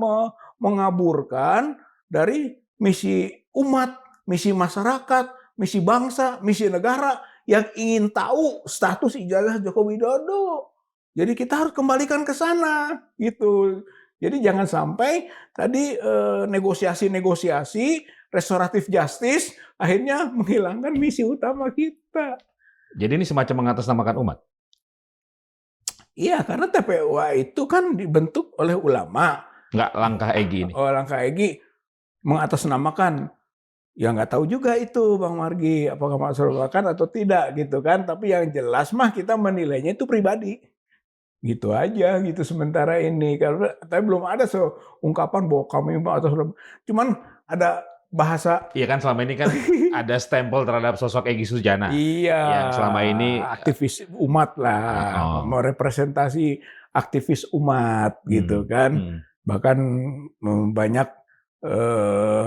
mengaburkan dari misi umat, misi masyarakat, misi bangsa, misi negara yang ingin tahu status ijazah Joko Widodo. Jadi kita harus kembalikan ke sana gitu. Jadi jangan sampai tadi negosiasi-negosiasi restoratif justice akhirnya menghilangkan misi utama kita. Jadi ini semacam mengatasnamakan umat? Iya, karena TPUA itu kan dibentuk oleh ulama. Nggak langkah Egy ini? Langkah Egy mengatasnamakan. Ya nggak tahu juga itu Bang Margi, apakah maksudkan atau tidak gitu kan. Tapi yang jelas mah kita menilainya itu pribadi. Gitu aja gitu sementara ini. Tapi belum ada ungkapan bahwa kami atas, cuman ada bahasa. Iya kan selama ini kan ada stempel terhadap sosok Egy Sujana. Iya. Yang selama ini aktivis umat lah, merepresentasi aktivis umat gitu kan. Bahkan banyak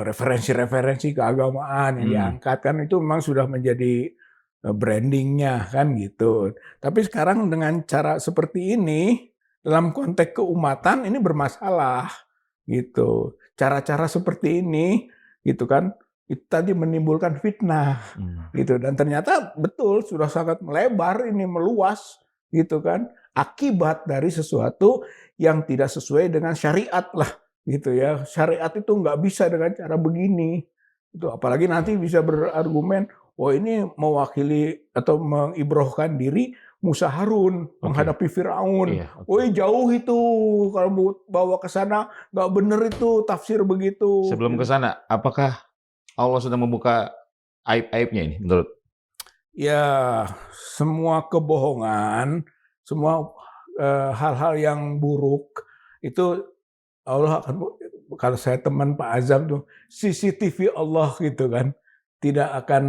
referensi-referensi keagamaan yang diangkat kan itu memang sudah menjadi brandingnya kan gitu. Tapi sekarang dengan cara seperti ini dalam konteks keumatan ini bermasalah gitu. Cara-cara seperti ini gitu kan itu tadi menimbulkan fitnah gitu dan ternyata betul sudah sangat melebar ini meluas gitu kan akibat dari sesuatu yang tidak sesuai dengan syariat lah gitu ya. Syariat itu nggak bisa dengan cara begini. Itu apalagi nanti bisa berargumen ini mewakili atau mengibrohkan diri Musa Harun menghadapi Firaun. Jauh itu kalau bawa ke sana nggak bener itu tafsir begitu. Sebelum ke sana, apakah Allah sudah membuka aib-aibnya ini menurut? Ya, semua kebohongan, semua hal-hal yang buruk itu Allah akan, kalau saya teman Pak Azam tuh CCTV Allah gitu kan. Tidak akan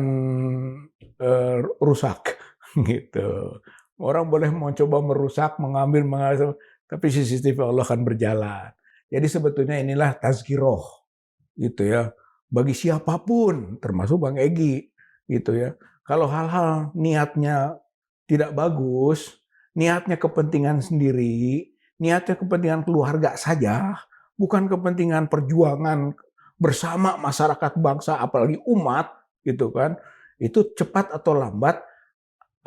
rusak gitu. Orang boleh mau coba merusak, mengambil, tapi CCTV Allah akan berjalan. Jadi sebetulnya inilah tazkiroh gitu ya. bagi siapapun, termasuk Bang Egy, gitu ya. Kalau hal-hal niatnya tidak bagus, niatnya kepentingan sendiri, niatnya kepentingan keluarga saja, bukan kepentingan perjuangan bersama masyarakat bangsa, apalagi umat, gitu kan, itu cepat atau lambat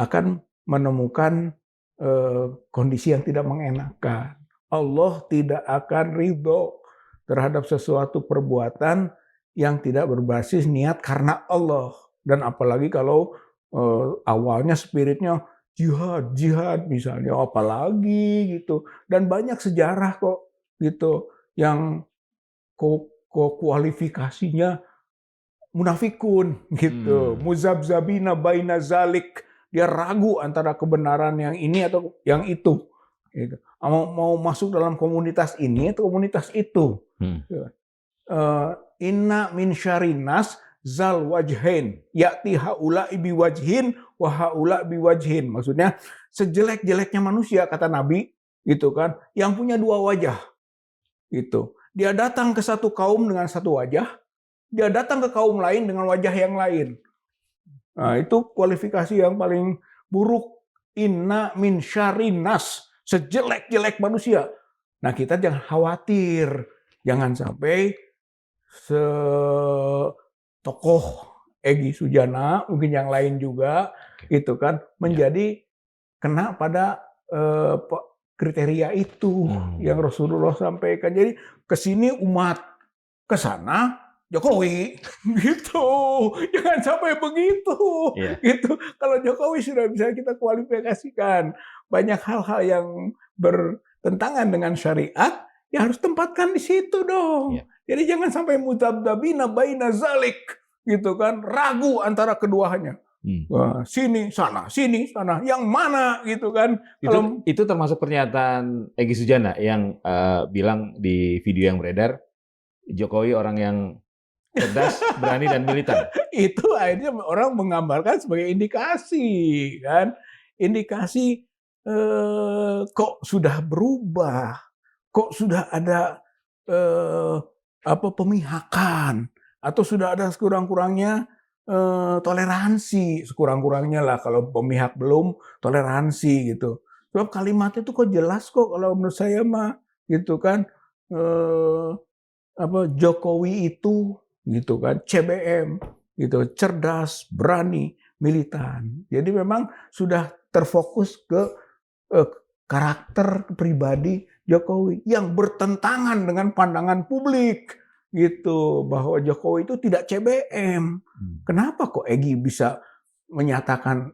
akan menemukan kondisi yang tidak mengenakan. Allah tidak akan ridho terhadap sesuatu perbuatan yang tidak berbasis niat karena Allah. Dan apalagi kalau awalnya spiritnya jihad, jihad misalnya, apalagi gitu. Dan banyak sejarah kok gitu yang kualifikasinya munafikun gitu. Muzabzabina baina zalik. Dia ragu antara kebenaran yang ini atau yang itu. Gitu. Mau masuk dalam komunitas ini atau komunitas itu. Inna min syarinas zal wajhin ya'ti haula bi wajhin wa haula bi wajhin. Maksudnya sejelek-jeleknya manusia, kata Nabi, gitu kan, yang punya dua wajah. Gitu. Dia datang ke satu kaum dengan satu wajah, dia datang ke kaum lain dengan wajah yang lain. Nah, itu kualifikasi yang paling buruk. Inna min syarinas, sejelek-jelek manusia. Nah, kita jangan khawatir. Jangan sampai tokoh Egy Sujana, mungkin yang lain juga, itu kan, menjadi kena pada kriteria itu yang Rasulullah sampaikan. Jadi kesini umat, kesana Jokowi, gitu. Jangan sampai begitu, gitu. Kalau Jokowi sudah bisa kita kualifikasikan banyak hal-hal yang bertentangan dengan syariat, ya harus tempatkan di situ dong. Jadi jangan sampai mutabdabina baina zalik, gitu kan, ragu antara keduanya. Sini sana, yang mana, gitu kan. Itu termasuk pernyataan Egy Sujana yang bilang di video yang beredar, Jokowi orang yang cerdas, berani, dan militan. Itu akhirnya orang menggambarkan sebagai indikasi, kan? Indikasi kok sudah berubah, kok sudah ada pemihakan, atau sudah ada sekurang-kurangnya toleransi, sekurang-kurangnya lah, kalau pemihak belum, toleransi gitu. Sebab kalimatnya itu kok jelas kok kalau menurut saya mah, gitu kan, Jokowi itu, gitu kan, CBM, gitu, cerdas, berani, militan. Jadi memang sudah terfokus ke karakter pribadi Jokowi yang bertentangan dengan pandangan publik, gitu, bahwa Jokowi itu tidak CBM. Kenapa kok Egy bisa menyatakan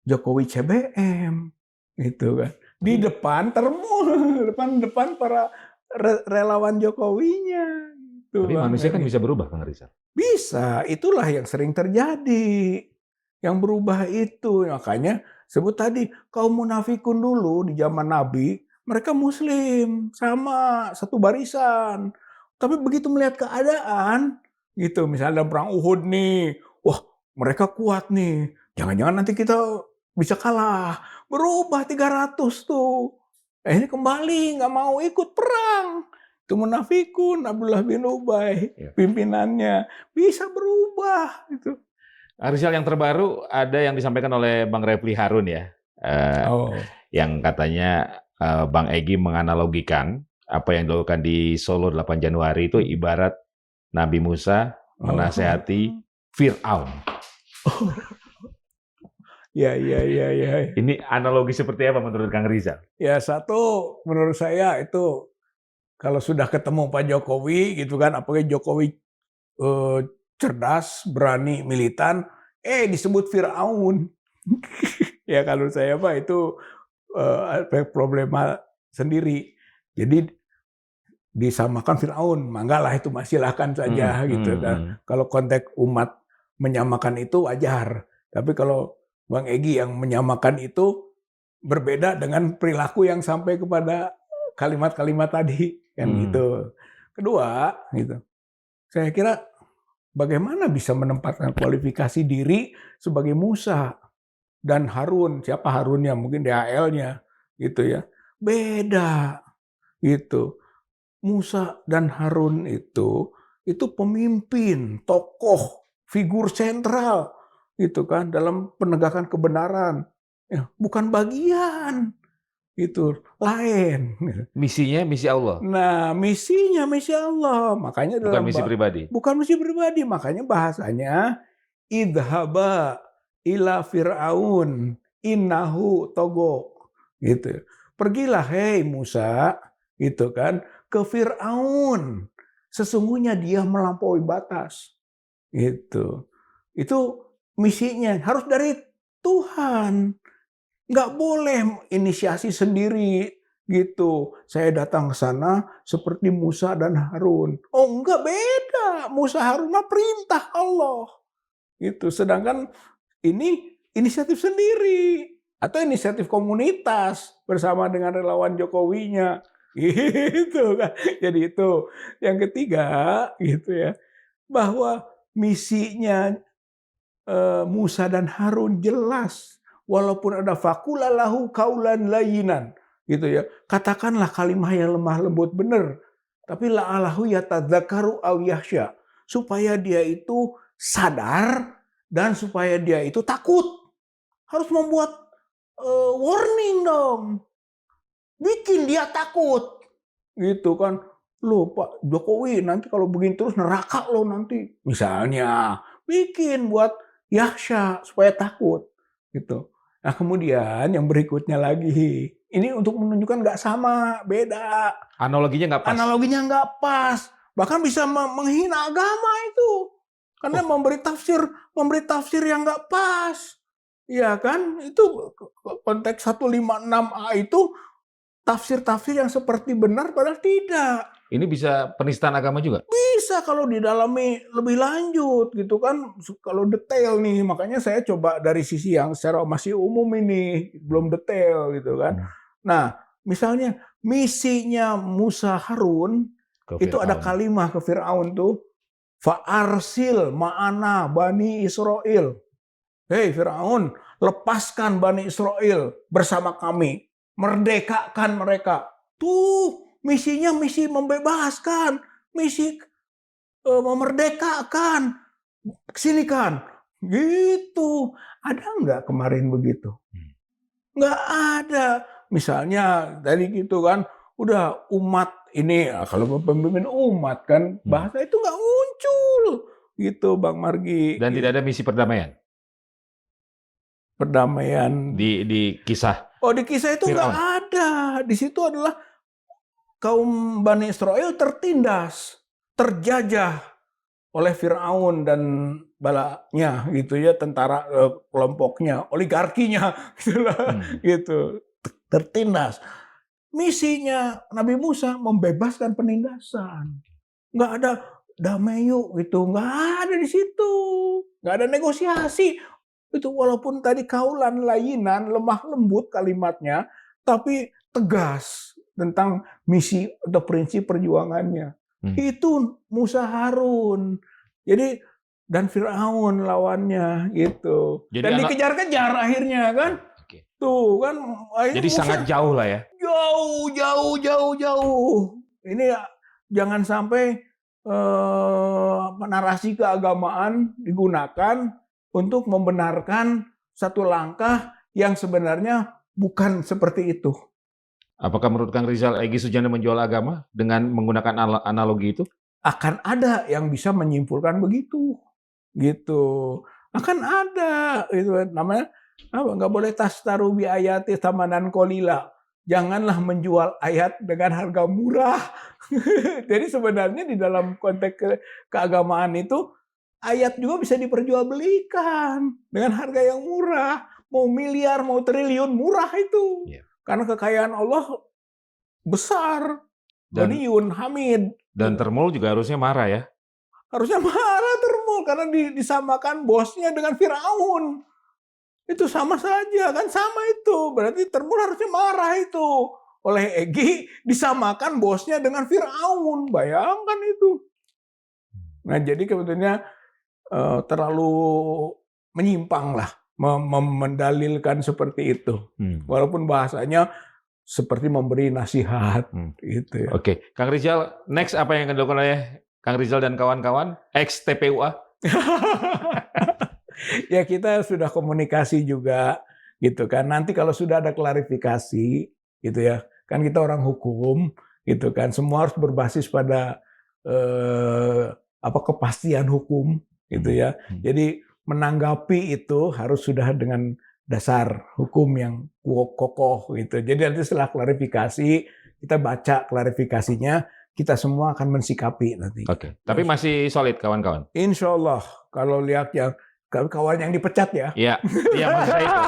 Jokowi CBM, gitu kan? Di depan depan para relawan Jokowinya. Tapi manusia kan bisa berubah, Kang Rizal. Bisa, itulah yang sering terjadi. Yang berubah itu, makanya sebut tadi, kaum munafikun dulu di zaman Nabi, mereka Muslim, sama, satu barisan. Tapi begitu melihat keadaan, gitu, misalnya dalam perang Uhud nih, wah mereka kuat nih, jangan-jangan nanti kita bisa kalah. Berubah 300 tuh. Ini kembali, nggak mau ikut perang. Itu munafikun, Abdullah bin Ubay, pimpinannya. Bisa berubah. Gitu. Rizal, yang terbaru ada yang disampaikan oleh Bang Refli Harun ya. Yang katanya Bang Egy menganalogikan apa yang dilakukan di Solo 8 Januari itu ibarat Nabi Musa menasehati Fir'aun. Ya. Ini analogi seperti apa menurut Kang Rizal? Ya, satu menurut saya itu kalau sudah ketemu Pak Jokowi gitu kan, apalagi Jokowi cerdas, berani, militan, disebut Fir'aun. Ya kalau saya Pak itu problema sendiri. Jadi disamakan Fir'aun, manggalah itu silahkan saja gitu kan. Kalau konteks umat menyamakan itu wajar. Tapi kalau Bang Egy yang menyamakan itu berbeda dengan perilaku yang sampai kepada kalimat-kalimat tadi kan gitu. Kedua, gitu. Saya kira bagaimana bisa menempatkan kualifikasi diri sebagai Musa dan Harun, siapa Harunnya, mungkin DHL-nya gitu ya. Beda gitu. Musa dan Harun itu itu pemimpin, tokoh, figur sentral gitu kan dalam penegakan kebenaran. Ya, bukan bagian itu lain. Misinya misi Allah, Nah, misinya misi Allah. Makanya bukan dalam misi pribadi. bukan misi pribadi, makanya bahasanya idhaba ila fir'aun innahu togo gitu. Pergilah hei Musa gitu kan ke Firaun. Sesungguhnya dia melampaui batas. Gitu. Itu misinya harus dari Tuhan. Nggak boleh inisiasi sendiri gitu. Saya datang ke sana seperti Musa dan Harun. Oh enggak, beda. Musa Harun mah perintah Allah. Gitu. Sedangkan ini inisiatif sendiri atau inisiatif komunitas bersama dengan relawan Jokowinya. Gitu kan. Jadi itu yang ketiga gitu ya. Bahwa misinya Musa dan Harun jelas. Walaupun ada fakulalahu kaulan layinan gitu ya. Katakanlah kalimah yang lemah lembut benar. Tapi la'alahu yatadzakaru aw yakhsha. Supaya dia itu sadar dan supaya dia itu takut. Harus membuat warning dong. Bikin dia takut. Gitu kan. Loh Pak Jokowi nanti kalau begini terus neraka loh nanti. Misalnya. Bikin buat yakhsha supaya takut. Gitu. Nah kemudian yang berikutnya lagi. Ini untuk menunjukkan nggak sama. Beda. Analoginya nggak pas. Analoginya nggak pas. Bahkan bisa menghina agama itu. Karena memberi tafsir yang nggak pas. Ya kan? Itu konteks 156A itu tafsir-tafsir yang seperti benar padahal tidak. Ini bisa penistaan agama juga? Bisa kalau didalami lebih lanjut gitu kan. Kalau detail nih, makanya saya coba dari sisi yang secara masih umum ini, belum detail gitu kan. Nah, misalnya misinya Musa Harun itu ada kalimah ke Firaun tuh, fa'arsil ma'ana Bani Israel. Hei Firaun, lepaskan Bani Israel bersama kami, merdekakan mereka. Tuh misinya misi membebaskan, misi memerdekakan. Kesini kan, gitu. Ada nggak kemarin begitu? Nggak ada. Misalnya tadi gitu kan, udah umat ini, kalau pemimpin umat kan, bahasa itu nggak muncul. Gitu Bang Margi. Dan tidak ada misi perdamaian? Perdamaian. Di kisah? Oh di kisah itu nggak ada. Di situ adalah kaum Bani Israel tertindas, terjajah oleh Firaun dan balanya gitu ya, tentara kelompoknya, oligarkinya gitu, tertindas. Misinya Nabi Musa membebaskan penindasan. Nggak ada damai yuk gitu, nggak ada di situ, nggak ada negosiasi. Itu walaupun tadi kaulan layinan, lemah lembut kalimatnya, tapi tegas tentang misi atau prinsip perjuangannya. Itu Musa Harun. Jadi dan Firaun lawannya gitu. Jadi dan dikejar-kejar akhirnya kan. Tuh kan. Jadi Musa, sangat jauh lah ya. Jauh. Ini jangan sampai narasi keagamaan digunakan untuk membenarkan satu langkah yang sebenarnya bukan seperti itu. Apakah menurut Kang Rizal Egy Sujana menjual agama dengan menggunakan analogi itu? Akan ada yang bisa menyimpulkan begitu, gitu. Akan ada, itu namanya apa? Nggak boleh tastaru bi ayati tamanan kolila. Janganlah menjual ayat dengan harga murah. Jadi sebenarnya di dalam konteks keagamaan itu ayat juga bisa diperjualbelikan dengan harga yang murah. Mau miliar, mau triliun, murah itu. Yeah. Karena kekayaan Allah besar. Ghaniyun Hamid. Dan Termul juga harusnya marah ya? Harusnya marah Termul. Karena disamakan bosnya dengan Firaun. Itu sama saja. Kan sama itu. Berarti Termul harusnya marah itu. Oleh Egy disamakan bosnya dengan Firaun. Bayangkan itu. Nah jadi sebetulnya terlalu menyimpang lah mendalilkan seperti itu, walaupun bahasanya seperti memberi nasihat, gitu ya. Oke, Kang Rizal, next apa yang akan dilakukan oleh Kang Rizal dan kawan-kawan, ex TPUA? Ya kita sudah komunikasi juga gitu kan. Nanti kalau sudah ada klarifikasi gitu ya, kan kita orang hukum gitu kan. Semua harus berbasis pada kepastian hukum gitu ya. Jadi menanggapi itu harus sudah dengan dasar hukum yang kokoh gitu. Jadi nanti setelah klarifikasi kita baca klarifikasinya, kita semua akan mensikapi nanti. Oke, tapi masih solid kawan-kawan? Insya Allah kalau lihat yang kawan yang dipecat ya. Iya, iya maksud saya itu.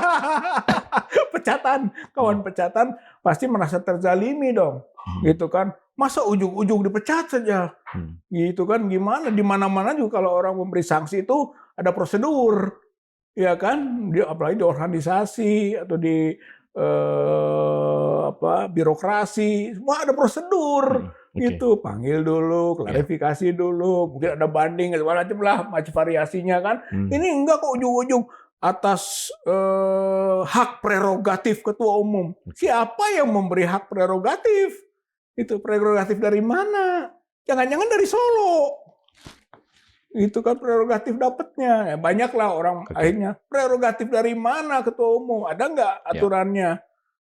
Kawan pecatan pasti merasa terzalimi dong. Gitu kan. Masa ujung-ujung dipecat saja. Gitu kan, gimana? Di mana-mana juga kalau orang memberi sanksi itu ada prosedur. Ya kan? Apalagi di organisasi atau di birokrasi, semua ada prosedur. Gitu, panggil dulu, klarifikasi dulu, mungkin ada banding segala macam lah, macam variasinya kan. Ini enggak kok ujung-ujung atas hak prerogatif ketua umum. Siapa yang memberi hak prerogatif? Itu prerogatif dari mana? Jangan-jangan dari Solo. Itu kan prerogatif dapatnya. Ya, banyaklah orang akhirnya prerogatif dari mana ketua umum? Ada nggak aturannya?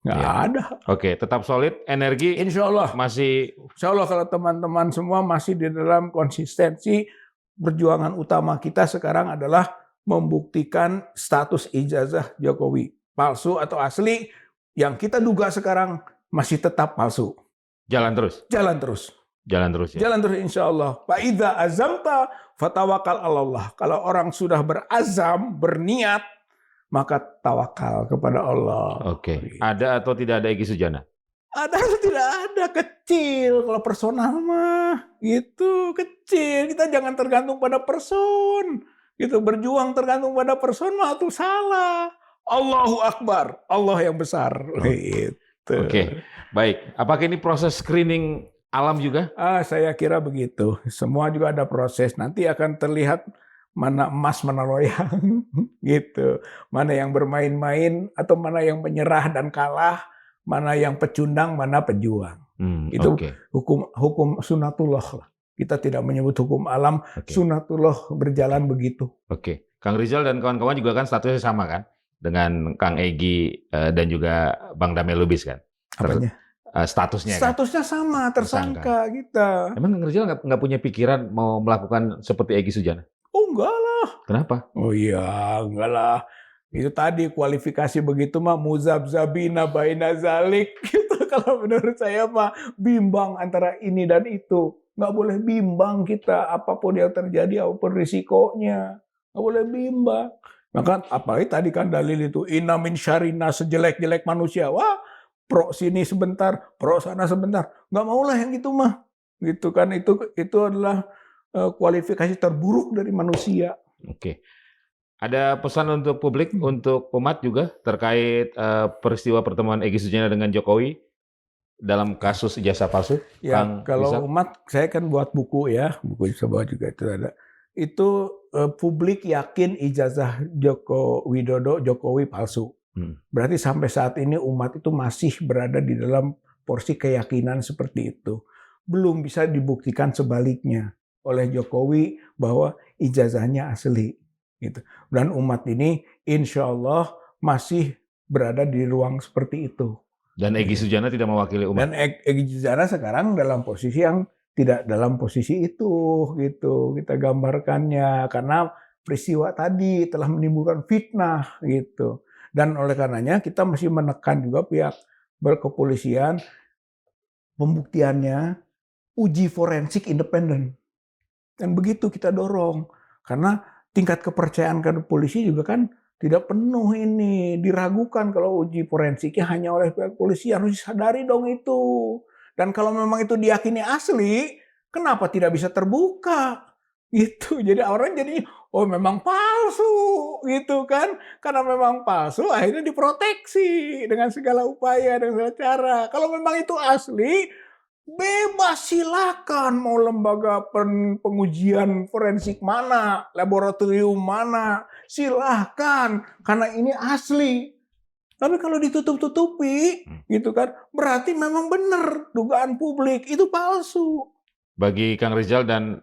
Nggak ada. Oke, tetap solid, energi Insya Allah. Insya Allah kalau teman-teman semua masih di dalam konsistensi, perjuangan utama kita sekarang adalah membuktikan status ijazah Jokowi. Palsu atau asli, yang kita duga sekarang masih tetap palsu. Jalan terus? Jalan terus. Jalan terus ya? Jalan terus insya Allah. Fa'idha azamta fatawakal Allah. Kalau orang sudah berazam, berniat, maka tawakal kepada Allah. Oke. Ada atau tidak ada Egy Sujana? Ada atau tidak ada, kecil. Kalau personal mah, gitu, kecil. Kita jangan tergantung pada person. Gitu, berjuang tergantung pada person mah itu salah. Allahu Akbar, Allah yang besar. Gitu. Oke, baik. Apakah ini proses screening alam juga? Saya kira begitu. Semua juga ada proses. Nanti akan terlihat mana emas, mana loyang, gitu. Mana yang bermain-main atau mana yang menyerah dan kalah, mana yang pecundang, mana pejuang. Itu hukum sunatullah lah. Kita tidak menyebut hukum alam, sunatullah berjalan begitu. Oke. Kang Rizal dan kawan-kawan juga kan statusnya sama kan? Dengan Kang Egy dan juga Bang Damel Lubis kan? Apanya? Statusnya kan? Statusnya sama, tersangka kita. Emang Kang Rizal nggak punya pikiran mau melakukan seperti Egy Sujana? Oh enggak lah. Kenapa? Oh iya, enggak lah. Itu tadi kualifikasi begitu mah muzabzabina baina zalik. Gitu. Kalau menurut saya mah bimbang antara ini dan itu. Nggak boleh bimbang kita, apapun yang terjadi, apapun risikonya. Nggak boleh bimbang. Maka apalagi tadi kan dalil itu, inna min syarina, sejelek-jelek manusia. Wah, pro sini sebentar, pro sana sebentar. Nggak maulah yang gitu mah. Gitu kan, itu adalah kualifikasi terburuk dari manusia. Oke. Ada pesan untuk publik, untuk umat juga terkait peristiwa pertemuan Egy Sujana dengan Jokowi dalam kasus ijazah palsu? Ya, Kang kalau Rizal? umat, saya kan buat buku ya, buku bisa bawa juga itu ada. Itu publik yakin ijazah Joko Widodo, Jokowi palsu. Berarti sampai saat ini umat itu masih berada di dalam porsi keyakinan seperti itu. Belum bisa dibuktikan sebaliknya oleh Jokowi bahwa ijazahnya asli. Gitu. Dan umat ini insya Allah masih berada di ruang seperti itu. Dan Egy Sujana tidak mewakili umat? Dan Egy Sujana sekarang dalam posisi yang tidak dalam posisi itu, gitu kita gambarkannya, karena peristiwa tadi telah menimbulkan fitnah, gitu. Dan oleh karenanya kita masih menekan juga pihak berkepolisian, pembuktiannya uji forensik independen. Dan begitu kita dorong, karena tingkat kepercayaan ke polisi juga kan tidak penuh ini, diragukan kalau uji forensiknya hanya oleh pihak polisi, harus disadari dong itu. Dan kalau memang itu diyakini asli, kenapa tidak bisa terbuka? Gitu. Jadi orang jadi, oh memang palsu, gitu kan? Karena memang palsu, akhirnya diproteksi dengan segala upaya, dengan segala cara. Kalau memang itu asli, bebas silakan mau lembaga pengujian forensik mana, laboratorium mana, silahkan. Karena ini asli. Tapi kalau ditutup-tutupi, gitu kan, berarti memang benar dugaan publik itu palsu. Bagi Kang Rizal dan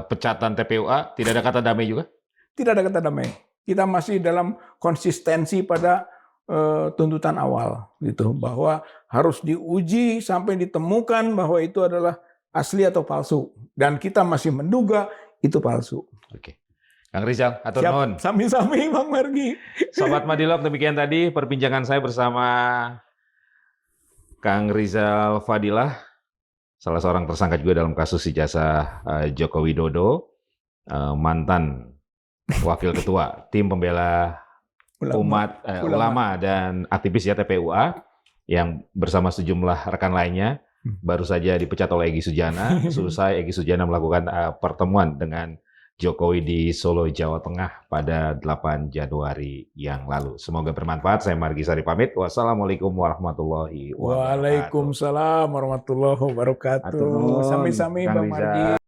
pecatan TPUA, tidak ada kata damai juga? Tidak ada kata damai. Kita masih dalam konsistensi pada tuntutan awal gitu, bahwa harus diuji sampai ditemukan bahwa itu adalah asli atau palsu, dan kita masih menduga itu palsu. Oke. Kang Rizal, atur Siap, nuhun. sami-sami Bang Margi. Sobat Madilog, demikian tadi perbincangan saya bersama Kang Rizal Fadilah, salah seorang tersangka juga dalam kasus ijazah Joko Widodo, mantan wakil ketua tim pembela ulama dan aktivis ya TPUA, yang bersama sejumlah rekan lainnya baru saja dipecat oleh Egy Sujana. Selesai Egy Sujana melakukan pertemuan dengan Jokowi di Solo, Jawa Tengah pada 8 Januari yang lalu. Semoga bermanfaat. Saya Margi Sari pamit. Wassalamualaikum warahmatullahi wabarakatuh. Waalaikumsalam warahmatullahi wabarakatuh. Atur nuhun, Sami-sami Kang Bang Rizal. Margi.